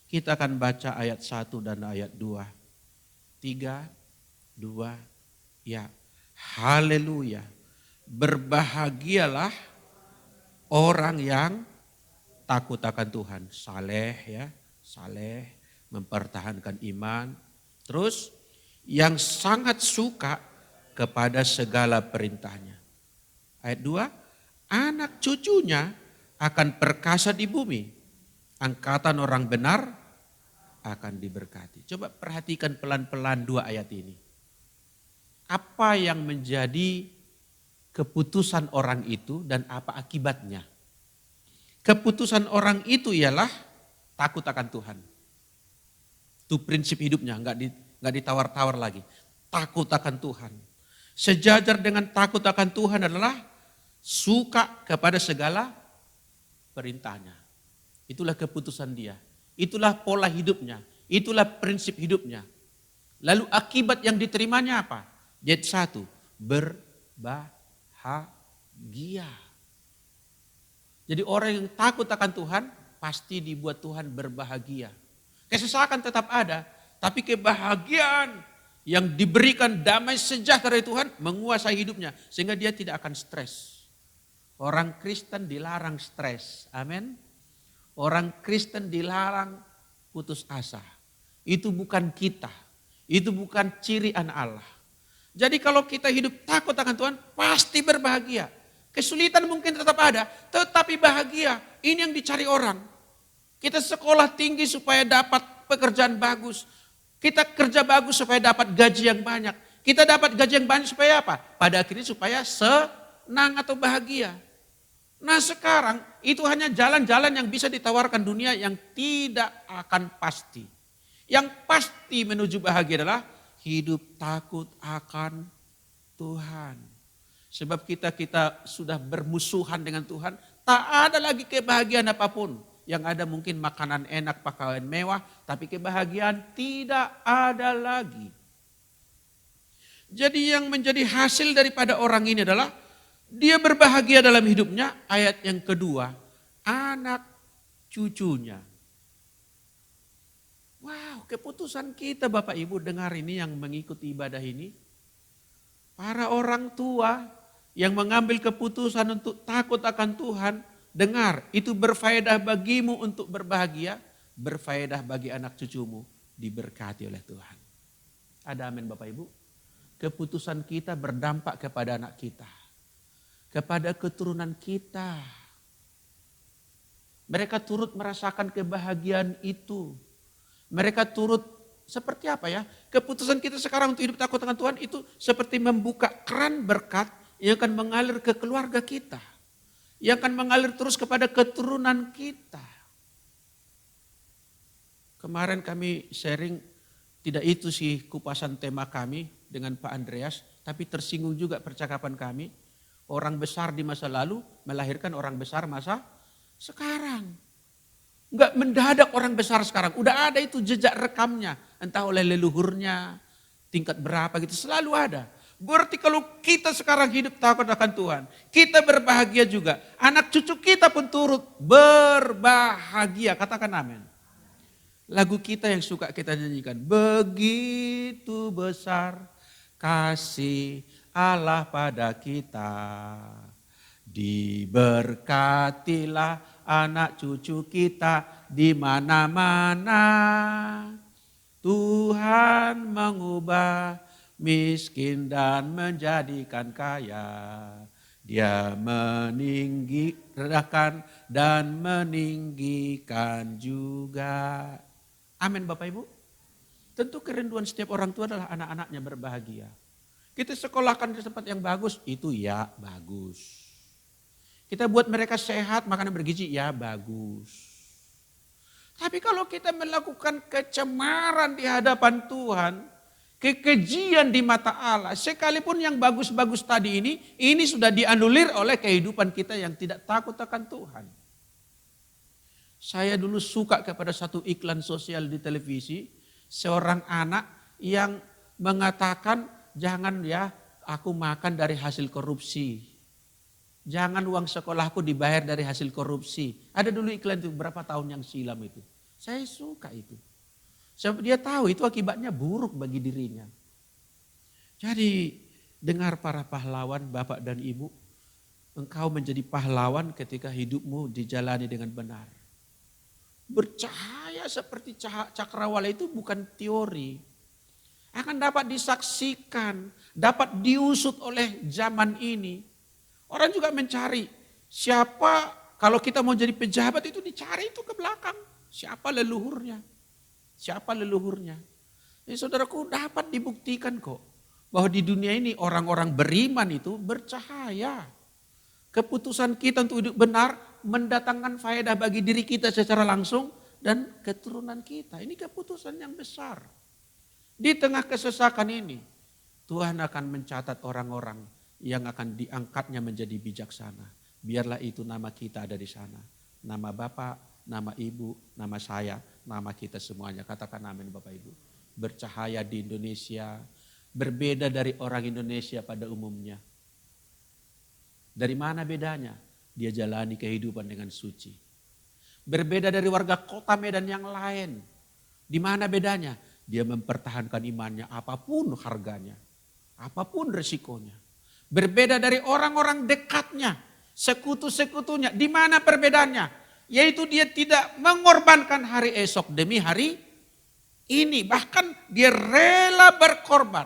Speaker 2: Kita akan baca ayat 1 dan ayat 2. 3, 2, ya. Haleluya. Berbahagialah orang yang takut akan Tuhan. Saleh ya, saleh, mempertahankan iman. Terus yang sangat suka kepada segala perintahnya. Ayat 2, anak cucunya akan perkasa di bumi. Angkatan orang benar akan diberkati. Coba perhatikan pelan-pelan 2 ayat ini. Apa yang menjadi keputusan orang itu dan apa akibatnya? Keputusan orang itu ialah takut akan Tuhan. Itu prinsip hidupnya, enggak ditawar-tawar lagi. Takut akan Tuhan. Sejajar dengan takut akan Tuhan adalah suka kepada segala perintahnya. Itulah keputusan dia. Itulah pola hidupnya. Itulah prinsip hidupnya. Lalu akibat yang diterimanya apa? Ayat 1, berbahagia. Jadi orang yang takut akan Tuhan pasti dibuat Tuhan berbahagia. Kesesakan tetap ada, tapi kebahagiaan yang diberikan damai sejahtera dari Tuhan menguasai hidupnya sehingga dia tidak akan stres. Orang Kristen dilarang stres. Amin. Orang Kristen dilarang putus asa. Itu bukan kita. Itu bukan ciri anak Allah. Jadi kalau kita hidup takut akan Tuhan pasti berbahagia. Kesulitan mungkin tetap ada, tetapi bahagia. Ini yang dicari orang. Kita sekolah tinggi supaya dapat pekerjaan bagus. Kita kerja bagus supaya dapat gaji yang banyak. Kita dapat gaji yang banyak supaya apa? Pada akhirnya supaya senang atau bahagia. Nah sekarang itu hanya jalan-jalan yang bisa ditawarkan dunia yang tidak akan pasti. Yang pasti menuju bahagia adalah hidup takut akan Tuhan. Sebab kita sudah bermusuhan dengan Tuhan, tak ada lagi kebahagiaan apapun. Yang ada mungkin makanan enak, pakaian mewah, tapi kebahagiaan tidak ada lagi. Jadi yang menjadi hasil daripada orang ini adalah Dia berbahagia dalam hidupnya. Ayat yang kedua, anak cucunya. Wow, keputusan kita Bapak Ibu dengar ini yang mengikuti ibadah ini. Para orang tua yang mengambil keputusan untuk takut akan Tuhan, dengar, itu berfaedah bagimu untuk berbahagia, berfaedah bagi anak cucumu, diberkati oleh Tuhan. Ada amin Bapak Ibu? Keputusan kita berdampak kepada anak kita, kepada keturunan kita. Mereka turut merasakan kebahagiaan itu. Mereka turut seperti apa ya? Keputusan kita sekarang untuk hidup takut akan Tuhan itu seperti membuka keran berkat yang akan mengalir ke keluarga kita. Yang akan mengalir terus kepada keturunan kita. Kemarin kami sharing, tidak itu sih kupasan tema kami dengan Pak Andreas, tapi tersinggung juga percakapan kami. Orang besar di masa lalu melahirkan orang besar masa sekarang. Enggak mendadak orang besar sekarang, udah ada itu jejak rekamnya. Entah oleh leluhurnya, tingkat berapa gitu, selalu ada. Berarti kalau kita sekarang hidup takut akan Tuhan, kita berbahagia juga. Anak cucu kita pun turut berbahagia, katakan amin. Lagu kita yang suka kita nyanyikan, begitu besar kasih Allah pada kita. Diberkatilah anak cucu kita di mana-mana. Tuhan mengubah miskin dan menjadikan kaya. Dia meninggikan dan meninggikan juga. Amin Bapak Ibu. Tentu kerinduan setiap orang tua adalah anak-anaknya berbahagia. Kita sekolahkan di tempat yang bagus, itu ya bagus. Kita buat mereka sehat, makanan bergizi, ya bagus. Tapi kalau kita melakukan kecemaran di hadapan Tuhan, kekejian di mata Allah, sekalipun yang bagus-bagus tadi ini sudah dianulir oleh kehidupan kita yang tidak takut akan Tuhan. Saya dulu suka kepada satu iklan sosial di televisi, seorang anak yang mengatakan, jangan ya aku makan dari hasil korupsi. Jangan uang sekolahku dibayar dari hasil korupsi. Ada dulu iklan itu berapa tahun yang silam itu. Saya suka itu. Sebab dia tahu itu akibatnya buruk bagi dirinya. Jadi dengar para pahlawan Bapak dan Ibu. Engkau menjadi pahlawan ketika hidupmu dijalani dengan benar. Bercahaya seperti cakrawala itu bukan teori. Akan dapat disaksikan, dapat diusut oleh zaman ini. Orang juga mencari siapa, kalau kita mau jadi pejabat itu dicari itu ke belakang. Siapa leluhurnya? Siapa leluhurnya? Jadi saudaraku dapat dibuktikan kok. Bahwa di dunia ini orang-orang beriman itu bercahaya. Keputusan kita untuk hidup benar mendatangkan faedah bagi diri kita secara langsung dan keturunan kita. Ini keputusan yang besar. Di tengah kesesakan ini Tuhan akan mencatat orang-orang yang akan diangkatnya menjadi bijaksana. Biarlah itu nama kita ada di sana. Nama Bapak, nama Ibu, nama saya, nama kita semuanya. Katakan amin Bapak Ibu. Bercahaya di Indonesia, berbeda dari orang Indonesia pada umumnya. Dari mana bedanya? Dia jalani kehidupan dengan suci. Berbeda dari warga kota Medan yang lain. Di mana bedanya? Dia mempertahankan imannya apapun harganya. Apapun resikonya. Berbeda dari orang-orang dekatnya, sekutu-sekutunya. Di mana perbedaannya? Yaitu dia tidak mengorbankan hari esok demi hari ini. Bahkan dia rela berkorban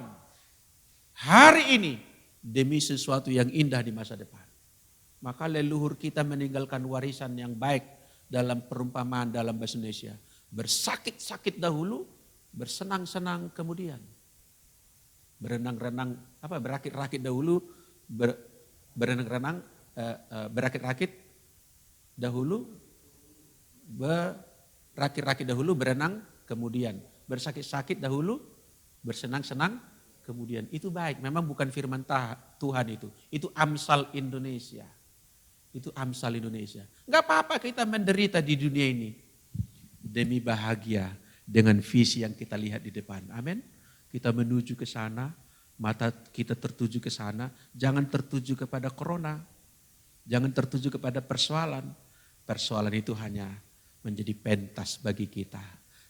Speaker 2: hari ini demi sesuatu yang indah di masa depan. Maka leluhur kita meninggalkan warisan yang baik dalam perumpamaan dalam bahasa Indonesia. Bersakit-sakit dahulu, bersenang-senang kemudian. Berenang-renang, berakit-rakit dahulu, berenang-renang, berakit-rakit dahulu, berakit-rakit dahulu, berenang kemudian. Bersakit-sakit dahulu, bersenang-senang kemudian. Itu baik, memang bukan firman Tuhan itu. Itu Amsal Indonesia. Itu Amsal Indonesia. Enggak apa-apa kita menderita di dunia ini. Demi bahagia dengan visi yang kita lihat di depan. Amin. Kita menuju ke sana Mata kita tertuju ke sana, jangan tertuju kepada corona. Jangan tertuju kepada persoalan. Persoalan itu hanya menjadi pentas bagi kita.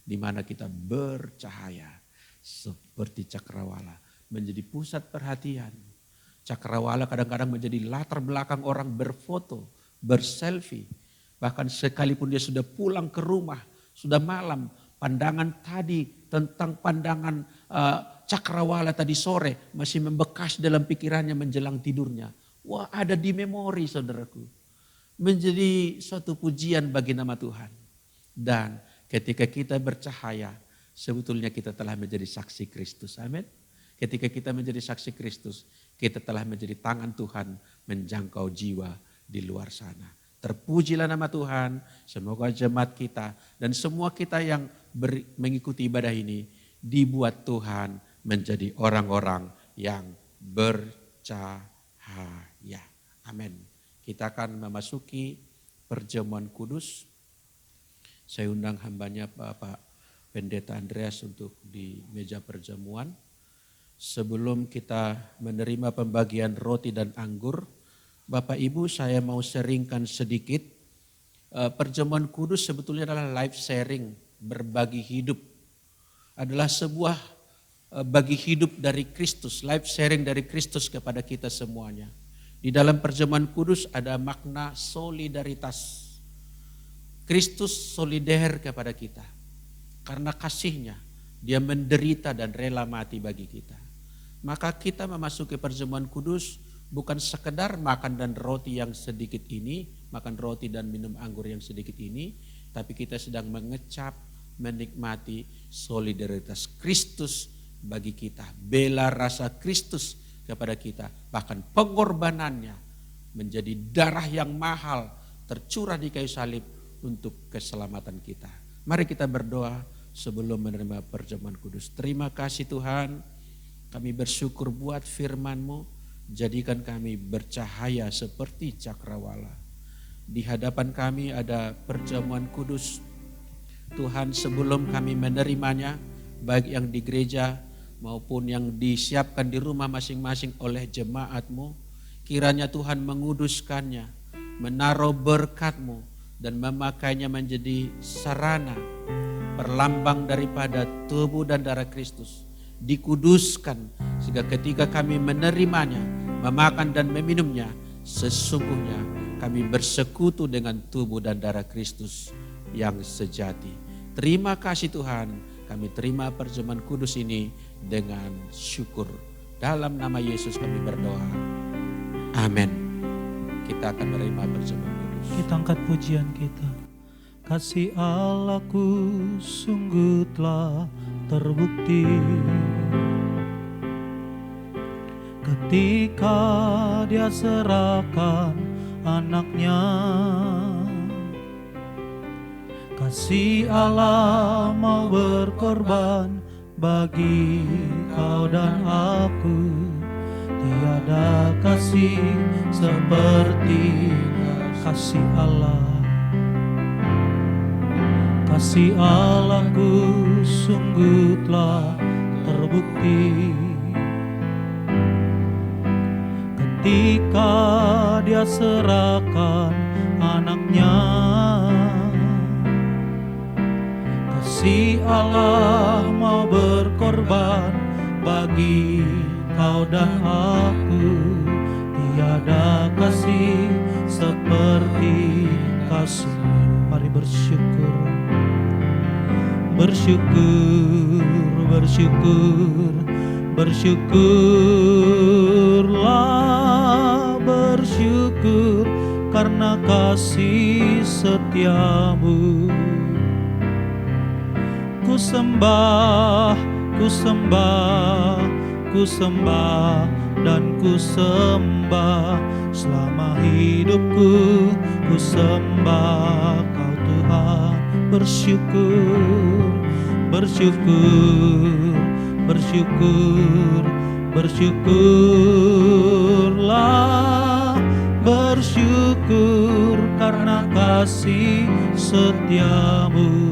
Speaker 2: Di mana kita bercahaya seperti cakrawala. Menjadi pusat perhatian. Cakrawala kadang-kadang menjadi latar belakang orang berfoto, berselfie. Bahkan sekalipun dia sudah pulang ke rumah, sudah malam, pandangan tadi tentang pandangan cakrawala tadi sore masih membekas dalam pikirannya menjelang tidurnya. Wah, ada di memori saudaraku. Menjadi suatu pujian bagi nama Tuhan. Dan ketika kita bercahaya, sebetulnya kita telah menjadi saksi Kristus. Amin. Ketika kita menjadi saksi Kristus, kita telah menjadi tangan Tuhan menjangkau jiwa di luar sana. Terpujilah nama Tuhan, semoga jemaat kita dan semua kita yang mengikuti ibadah ini dibuat Tuhan menjadi orang-orang yang bercahaya. Amin. Kita akan memasuki perjamuan kudus. Saya undang hambanya Bapak Pendeta Andreas untuk di meja perjamuan. Sebelum kita menerima pembagian roti dan anggur, Bapak Ibu saya mau sharingkan sedikit. Perjamuan kudus sebetulnya adalah life sharing, berbagi hidup. Adalah sebuah bagi hidup dari Kristus, life sharing dari Kristus kepada kita semuanya. Di dalam perjamuan kudus ada makna solidaritas. Kristus solider kepada kita. Karena kasihnya, dia menderita dan rela mati bagi kita. Maka kita memasuki perjamuan kudus bukan sekedar makan dan roti yang sedikit ini, makan roti dan minum anggur yang sedikit ini, tapi kita sedang mengecap, menikmati solidaritas Kristus bagi kita. Bela rasa Kristus kepada kita, bahkan pengorbanannya menjadi darah yang mahal tercurah di kayu salib untuk keselamatan kita. Mari kita berdoa sebelum menerima perjamuan kudus. Terima kasih Tuhan, kami bersyukur buat firman-Mu. Jadikan kami bercahaya seperti cakrawala. Di hadapan kami ada perjamuan kudus. Tuhan, sebelum kami menerimanya, baik yang di gereja maupun yang disiapkan di rumah masing-masing oleh jemaat-Mu, kiranya Tuhan menguduskannya, menaruh berkat-Mu dan memakainya menjadi sarana perlambang daripada tubuh dan darah Kristus. Dikuduskan sehingga ketika kami menerimanya, memakan dan meminumnya, sesungguhnya kami bersekutu dengan tubuh dan darah Kristus yang sejati. Terima kasih Tuhan, kami terima perjamuan kudus ini dengan syukur. Dalam nama Yesus kami berdoa. Amin. Kita akan menerima perjamuan kudus.
Speaker 1: Kita angkat pujian kita. Kasih Allahku sungguh telah terbukti ketika Dia serahkan anaknya. Kasih Allah mau berkorban bagi kau dan aku. Tiada kasih seperti kasih Allah. Kasih Allahku sungguh telah terbukti ketika Dia serahkan anaknya. Kasih Allah mau berkorban bagi kau dan aku. Tiada kasih seperti kasih. Mari bersyukur. Bersyukur, bersyukur, bersyukurlah, bersyukur karena kasih setiamu. Ku sembah, ku sembah, ku sembah dan ku sembah selama hidupku. Ku sembah kau Tuhan. Bersyukur, bersyukur, bersyukur, bersyukurlah, bersyukur karena kasih setiamu.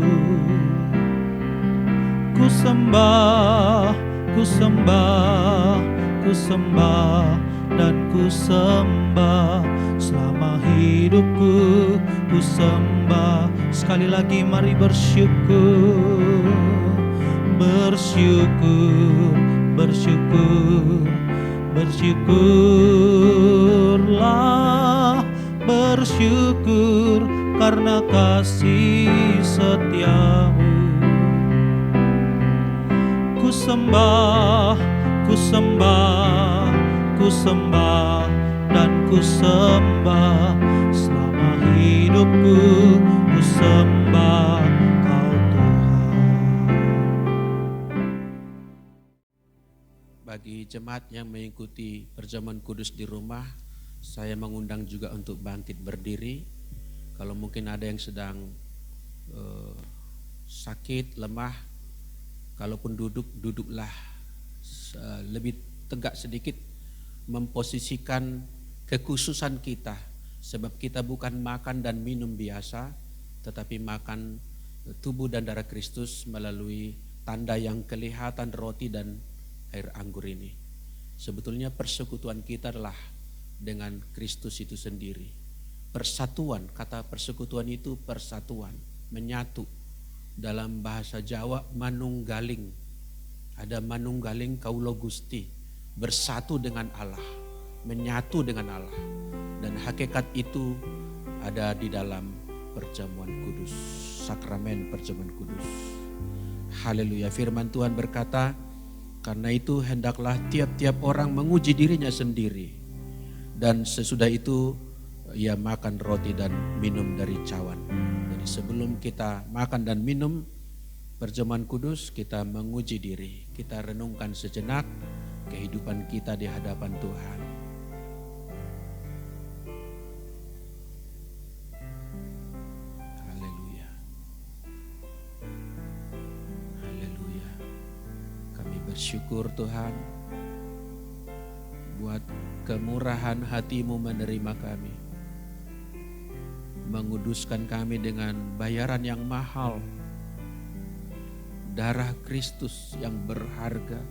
Speaker 1: Ku sembah, ku sembah, ku sembah dan ku sembah selama hidupku, ku sembah. Sekali lagi mari bersyukur, bersyukur, bersyukur, bersyukurlah, bersyukur karena kasih setiamu. Ku sembah, ku sembah, ku sembah dan ku sembah selama hidupku, ku sembah Kau Tuhan.
Speaker 2: Bagi jemaat yang mengikuti perjamuan kudus di rumah, saya mengundang juga untuk bangkit berdiri. Kalau mungkin ada yang sedang sakit, lemah, kalaupun duduk, duduklah lebih tegak sedikit, memposisikan kekhususan kita. Sebab kita bukan makan dan minum biasa, tetapi makan tubuh dan darah Kristus melalui tanda yang kelihatan roti dan air anggur ini. Sebetulnya persekutuan kita adalah dengan Kristus itu sendiri. Persatuan, kata persekutuan itu persatuan, menyatu. Dalam bahasa Jawa manunggaling. Ada manunggaling kaulo Gusti, bersatu dengan Allah, menyatu dengan Allah. Dan hakikat itu ada di dalam perjamuan kudus, sakramen perjamuan kudus. Haleluya, firman Tuhan berkata, karena itu hendaklah tiap-tiap orang menguji dirinya sendiri. Dan sesudah itu ia makan roti dan minum dari cawan. Jadi sebelum kita makan dan minum perjamuan kudus, kita menguji diri. Kita renungkan sejenak kehidupan kita di hadapan Tuhan. Haleluya. Haleluya. Kami bersyukur Tuhan buat kemurahan hati-Mu menerima kami. Menguduskan kami dengan bayaran yang mahal. Darah Kristus yang berharga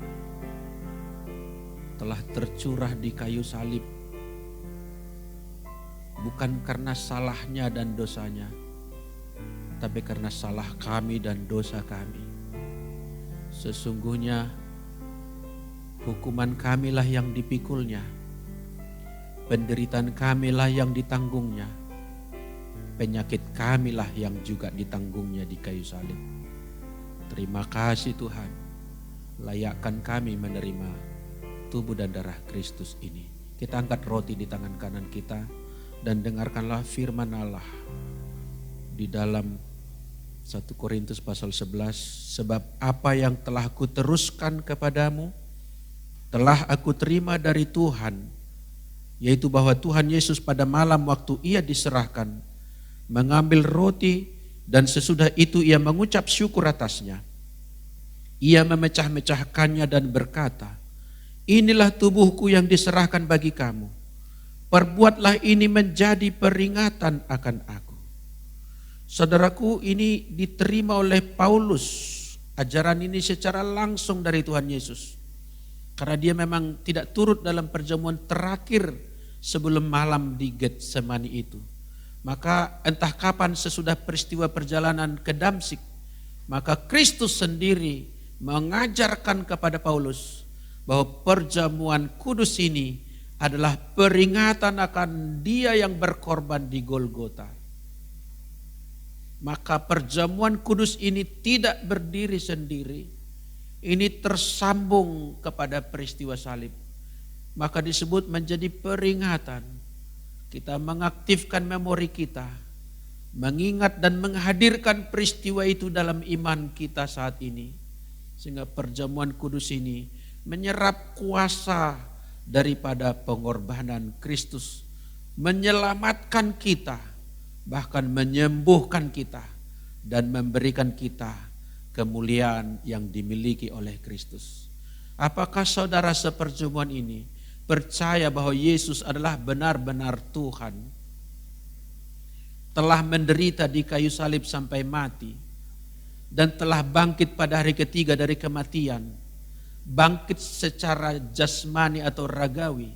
Speaker 2: telah tercurah di kayu salib. Bukan karena salahnya dan dosanya, tapi karena salah kami dan dosa kami. Sesungguhnya hukuman kamilah yang dipikulnya, penderitaan kamilah yang ditanggungnya, penyakit kamilah yang juga ditanggungnya di kayu salib. Terima kasih Tuhan, layakkan kami menerima tubuh dan darah Kristus ini. Kita angkat roti di tangan kanan kita dan dengarkanlah firman Allah di dalam 1 Korintus pasal 11. Sebab apa yang telah kuteruskan kepadamu telah aku terima dari Tuhan, yaitu bahwa Tuhan Yesus pada malam waktu ia diserahkan mengambil roti, dan sesudah itu ia mengucap syukur atasnya. Ia memecah-mecahkannya dan berkata, inilah tubuhku yang diserahkan bagi kamu. Perbuatlah ini menjadi peringatan akan aku. Saudaraku, ini diterima oleh Paulus. Ajaran ini secara langsung dari Tuhan Yesus. Karena dia memang tidak turut dalam perjamuan terakhir sebelum malam di Getsemani itu. Maka entah kapan sesudah peristiwa perjalanan ke Damsik, maka Kristus sendiri mengajarkan kepada Paulus bahwa perjamuan kudus ini adalah peringatan akan dia yang berkorban di Golgota. Maka perjamuan kudus ini tidak berdiri sendiri. Ini tersambung kepada peristiwa salib. Maka disebut menjadi peringatan. Kita mengaktifkan memori kita, mengingat dan menghadirkan peristiwa itu dalam iman kita saat ini. Sehingga perjamuan kudus ini menyerap kuasa daripada pengorbanan Kristus, menyelamatkan kita, bahkan menyembuhkan kita, dan memberikan kita kemuliaan yang dimiliki oleh Kristus. Apakah saudara seperjamuan ini percaya bahwa Yesus adalah benar-benar Tuhan, telah menderita di kayu salib sampai mati, dan telah bangkit pada hari ketiga dari kematian, bangkit secara jasmani atau ragawi,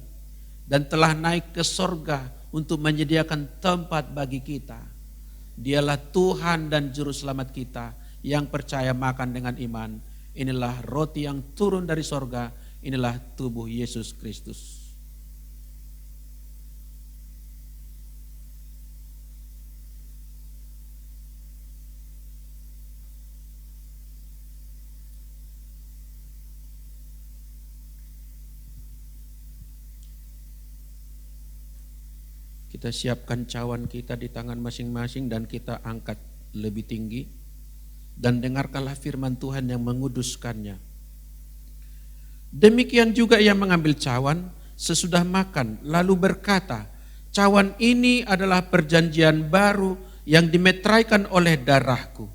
Speaker 2: dan telah naik ke sorga untuk menyediakan tempat bagi kita. Dialah Tuhan dan Juru Selamat kita yang percaya makan dengan iman. Inilah roti yang turun dari sorga, inilah tubuh Yesus Kristus. Kita siapkan cawan kita di tangan masing-masing dan kita angkat lebih tinggi. Dan dengarkanlah firman Tuhan yang menguduskannya. Demikian juga ia mengambil cawan sesudah makan, lalu berkata, cawan ini adalah perjanjian baru yang dimeteraikan oleh darahku.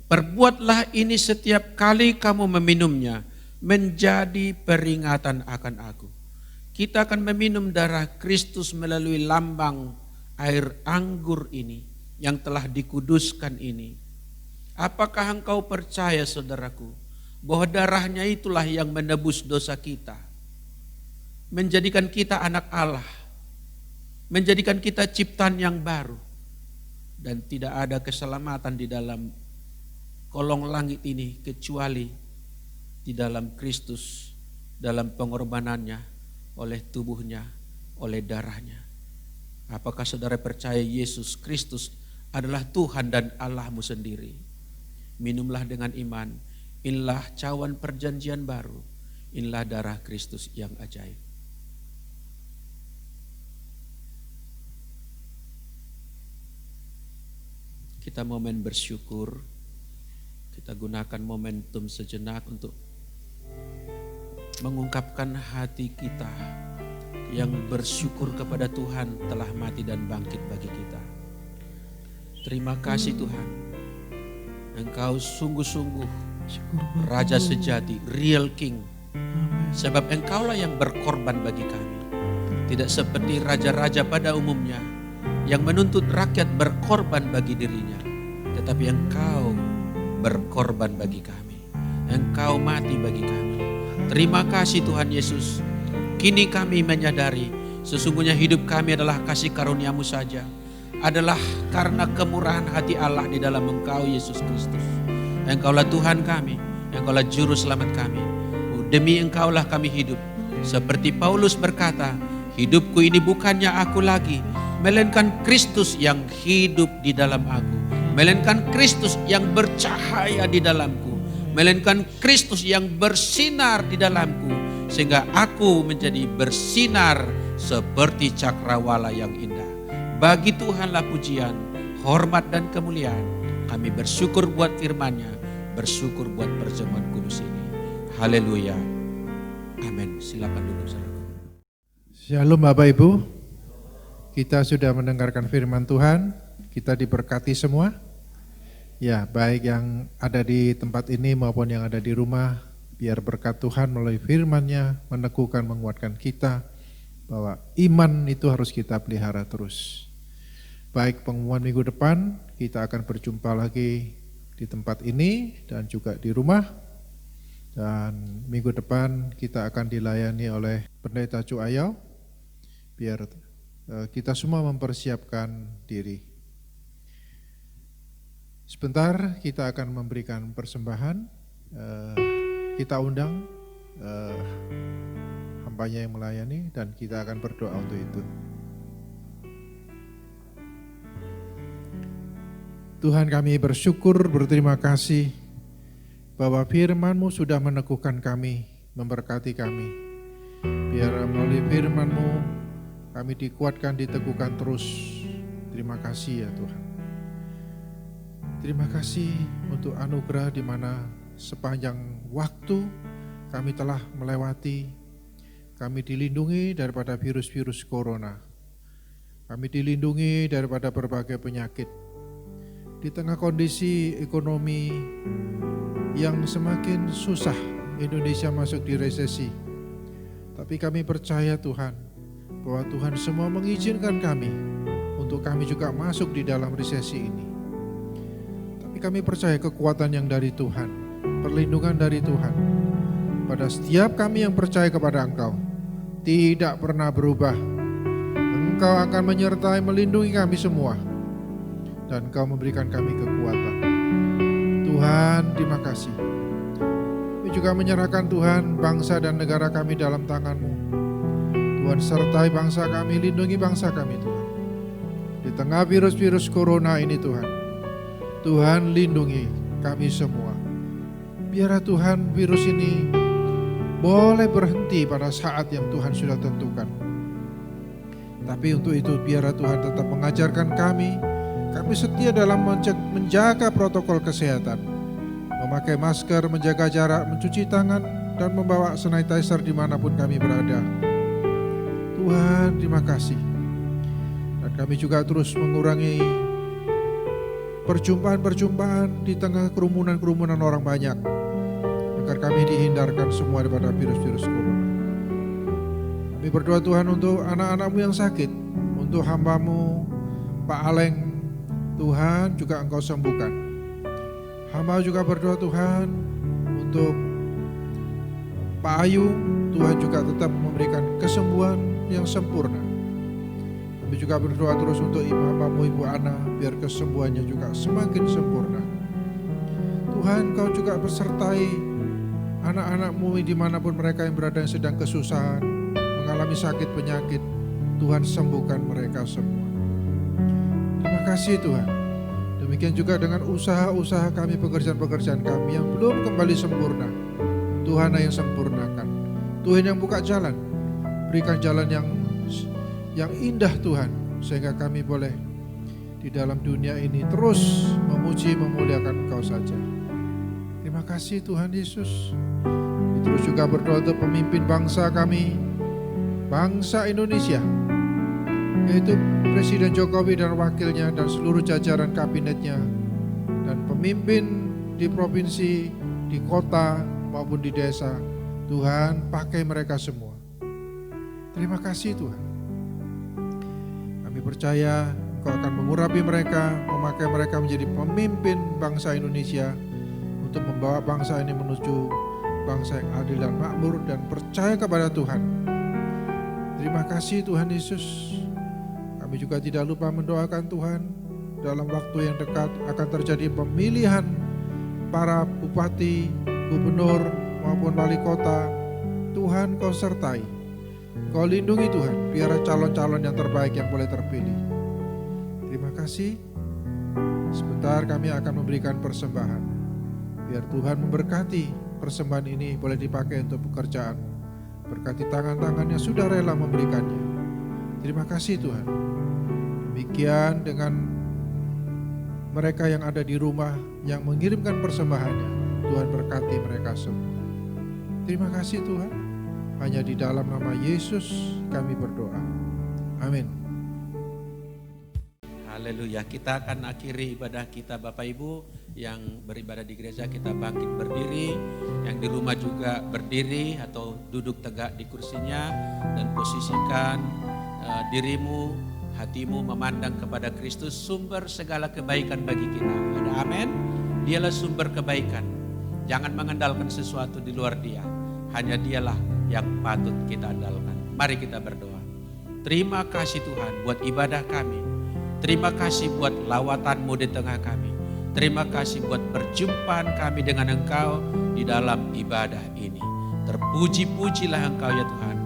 Speaker 2: Perbuatlah ini setiap kali kamu meminumnya, menjadi peringatan akan aku. Kita akan meminum darah Kristus melalui lambang air anggur ini yang telah dikuduskan ini. Apakah engkau percaya, saudaraku, bahwa darahnya itulah yang menebus dosa kita, menjadikan kita anak Allah, menjadikan kita ciptaan yang baru, dan tidak ada keselamatan di dalam kolong langit ini kecuali di dalam Kristus, dalam pengorbanannya, oleh tubuhnya, oleh darahnya. Apakah saudara percaya Yesus Kristus adalah Tuhan dan Allahmu sendiri? Minumlah dengan iman. Inilah cawan perjanjian baru. Inilah darah Kristus yang ajaib. Kita momen bersyukur. Kita gunakan momentum sejenak untuk mengungkapkan hati kita yang bersyukur kepada Tuhan telah mati dan bangkit bagi kita. Terima kasih Tuhan, Engkau sungguh-sungguh Raja sejati, real King. Sebab Engkaulah yang berkorban bagi kami. Tidak seperti raja-raja pada umumnya yang menuntut rakyat berkorban bagi dirinya. Tetapi Engkau berkorban bagi kami. Engkau mati bagi kami. Terima kasih Tuhan Yesus. Kini kami menyadari sesungguhnya hidup kami adalah kasih karunia-Mu saja. Adalah karena kemurahan hati Allah di dalam Engkau Yesus Kristus. Engkaulah Tuhan kami, Engkaulah Juru Selamat kami. Demi Engkaulah kami hidup. Seperti Paulus berkata, hidupku ini bukannya aku lagi, melainkan Kristus yang hidup di dalam aku. Melainkan Kristus yang bercahaya di dalamku. Melainkan Kristus yang bersinar di dalamku, sehingga aku menjadi bersinar seperti cakrawala yang indah. Bagi Tuhanlah pujian, hormat dan kemuliaan. Kami bersyukur buat firman-Nya, bersyukur buat perjamuan kudus ini. Haleluya. Amin. Silakan duduk saudara.
Speaker 3: Shalom Bapak Ibu. Kita sudah mendengarkan firman Tuhan, kita diberkati semua. Ya, baik yang ada di tempat ini maupun yang ada di rumah, biar berkat Tuhan melalui firman-Nya meneguhkan, menguatkan kita bahwa iman itu harus kita pelihara terus. Baik pengumuman minggu depan, kita akan berjumpa lagi di tempat ini dan juga di rumah. Dan minggu depan kita akan dilayani oleh Pendeta Cu Ayau, biar kita semua mempersiapkan diri. Sebentar kita akan memberikan persembahan, kita undang hamba-Nya yang melayani dan kita akan berdoa untuk itu. Tuhan kami bersyukur, berterima kasih bahwa firman-Mu sudah meneguhkan kami, memberkati kami. Biar melalui firman-Mu kami dikuatkan, diteguhkan terus. Terima kasih ya Tuhan. Terima kasih untuk anugerah di mana sepanjang waktu kami telah melewati, kami dilindungi daripada virus-virus corona. Kami dilindungi daripada berbagai penyakit. Di tengah kondisi ekonomi yang semakin susah, Indonesia masuk di resesi. Tapi kami percaya Tuhan, bahwa Tuhan semua mengizinkan kami untuk kami juga masuk di dalam resesi ini. Tapi kami percaya kekuatan yang dari Tuhan, perlindungan dari Tuhan. pada setiap kami yang percaya kepada Engkau tidak pernah berubah. Engkau akan menyertai, melindungi kami semua, dan Engkau memberikan kami kekuatan. Tuhan, terima kasih. Kami juga menyerahkan Tuhan bangsa dan negara kami dalam tangan-Mu. Tuhan, sertai bangsa kami, lindungi bangsa kami Tuhan. Di tengah virus-virus corona ini Tuhan, Tuhan lindungi kami semua. Biarlah Tuhan virus ini boleh berhenti pada saat yang Tuhan sudah tentukan. Tapi untuk itu biarlah Tuhan tetap mengajarkan kami setia dalam menjaga protokol kesehatan, memakai masker, menjaga jarak, mencuci tangan, dan membawa sanitizer dimanapun kami berada. Tuhan, terima kasih. Dan kami juga terus mengurangi perjumpaan-perjumpaan di tengah kerumunan-kerumunan orang banyak, agar kami dihindarkan semua daripada virus-virus corona. Kami berdoa Tuhan untuk anak-anak-Mu yang sakit, untuk hamba-Mu Pak Aleng, Tuhan juga Engkau sembuhkan. Hamba juga berdoa Tuhan untuk Pak Ayu, Tuhan juga tetap memberikan kesembuhan yang sempurna. Kami juga berdoa terus untuk hamba-Mu Ibu Ana, biar kesembuhannya juga semakin sempurna. Tuhan, Kau juga bersertai anak-anak-Mu dimanapun mereka yang berada yang sedang kesusahan, mengalami sakit penyakit. Tuhan, sembuhkan mereka semua. Terima kasih Tuhan. Demikian juga dengan usaha-usaha kami, pekerjaan-pekerjaan kami yang belum kembali sempurna. Tuhan yang sempurnakan. Tuhan yang buka jalan. Berikan jalan yang indah Tuhan, sehingga kami boleh di dalam dunia ini terus memuji, memuliakan Engkau saja. Terima kasih Tuhan Yesus. Terus juga berdoa untuk pemimpin bangsa kami, bangsa Indonesia, yaitu Presiden Jokowi dan wakilnya dan seluruh jajaran kabinetnya, dan pemimpin di provinsi, di kota maupun di desa. Tuhan, pakai mereka semua. Terima kasih Tuhan. Kami percaya Engkau akan mengurapi mereka, memakai mereka menjadi pemimpin bangsa Indonesia untuk membawa bangsa ini menuju bangsa yang adil dan makmur dan percaya kepada Tuhan. Terima kasih Tuhan Yesus. Kami juga tidak lupa mendoakan Tuhan, dalam waktu yang dekat akan terjadi pemilihan para bupati, gubernur maupun wali kota. Tuhan, Kau sertai, Kau lindungi Tuhan, biar calon-calon yang terbaik yang boleh terpilih. Terima kasih. Sebentar kami akan memberikan persembahan. Biar Tuhan memberkati persembahan ini boleh dipakai untuk pekerjaan. Berkati tangan-tangan yang sudah rela memberikannya. Terima kasih Tuhan. Demikian dengan mereka yang ada di rumah yang mengirimkan persembahannya. Tuhan berkati mereka semua. Terima kasih Tuhan. Hanya di dalam nama Yesus kami berdoa. Amin.
Speaker 2: Haleluya. Kita akan akhiri ibadah kita Bapak Ibu. Yang beribadah di gereja kita bangkit berdiri, yang di rumah juga berdiri atau duduk tegak di kursinya, dan posisikan dirimu, hatimu memandang kepada Kristus, sumber segala kebaikan bagi kita. Ada amin? Dialah sumber kebaikan. Jangan mengandalkan sesuatu di luar Dia. Hanya Dialah yang patut kita andalkan. Mari kita berdoa. Terima kasih Tuhan buat ibadah kami. Terima kasih buat lawatan-Mu di tengah kami. Terima kasih buat perjumpaan kami dengan Engkau di dalam ibadah ini. Terpuji-pujilah Engkau ya Tuhan.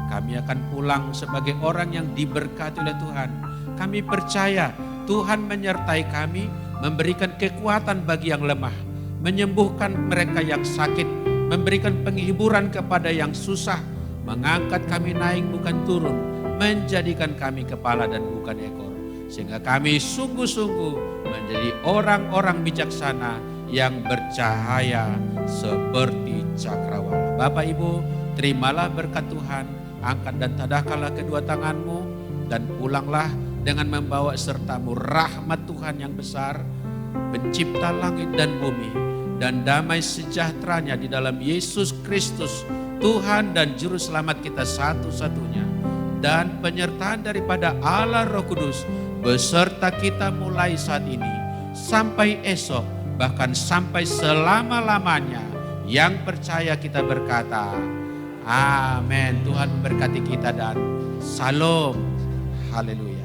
Speaker 2: Kami akan pulang sebagai orang yang diberkati oleh Tuhan. Kami percaya Tuhan menyertai kami, memberikan kekuatan bagi yang lemah, menyembuhkan mereka yang sakit, memberikan penghiburan kepada yang susah, mengangkat kami naik bukan turun, menjadikan kami kepala dan bukan ekor. Sehingga kami sungguh-sungguh menjadi orang-orang bijaksana yang bercahaya seperti cakrawala. Bapak Ibu, terimalah berkat Tuhan, angkat dan tadahkanlah kedua tanganmu, dan pulanglah dengan membawa sertamu rahmat Tuhan yang besar, pencipta langit dan bumi, dan damai sejahteranya di dalam Yesus Kristus, Tuhan dan Juru Selamat kita satu-satunya, dan penyertaan daripada Allah Roh Kudus beserta kita mulai saat ini sampai esok, bahkan sampai selama-lamanya. Yang percaya kita berkata, amin. Tuhan memberkati kita dan salam. Haleluya.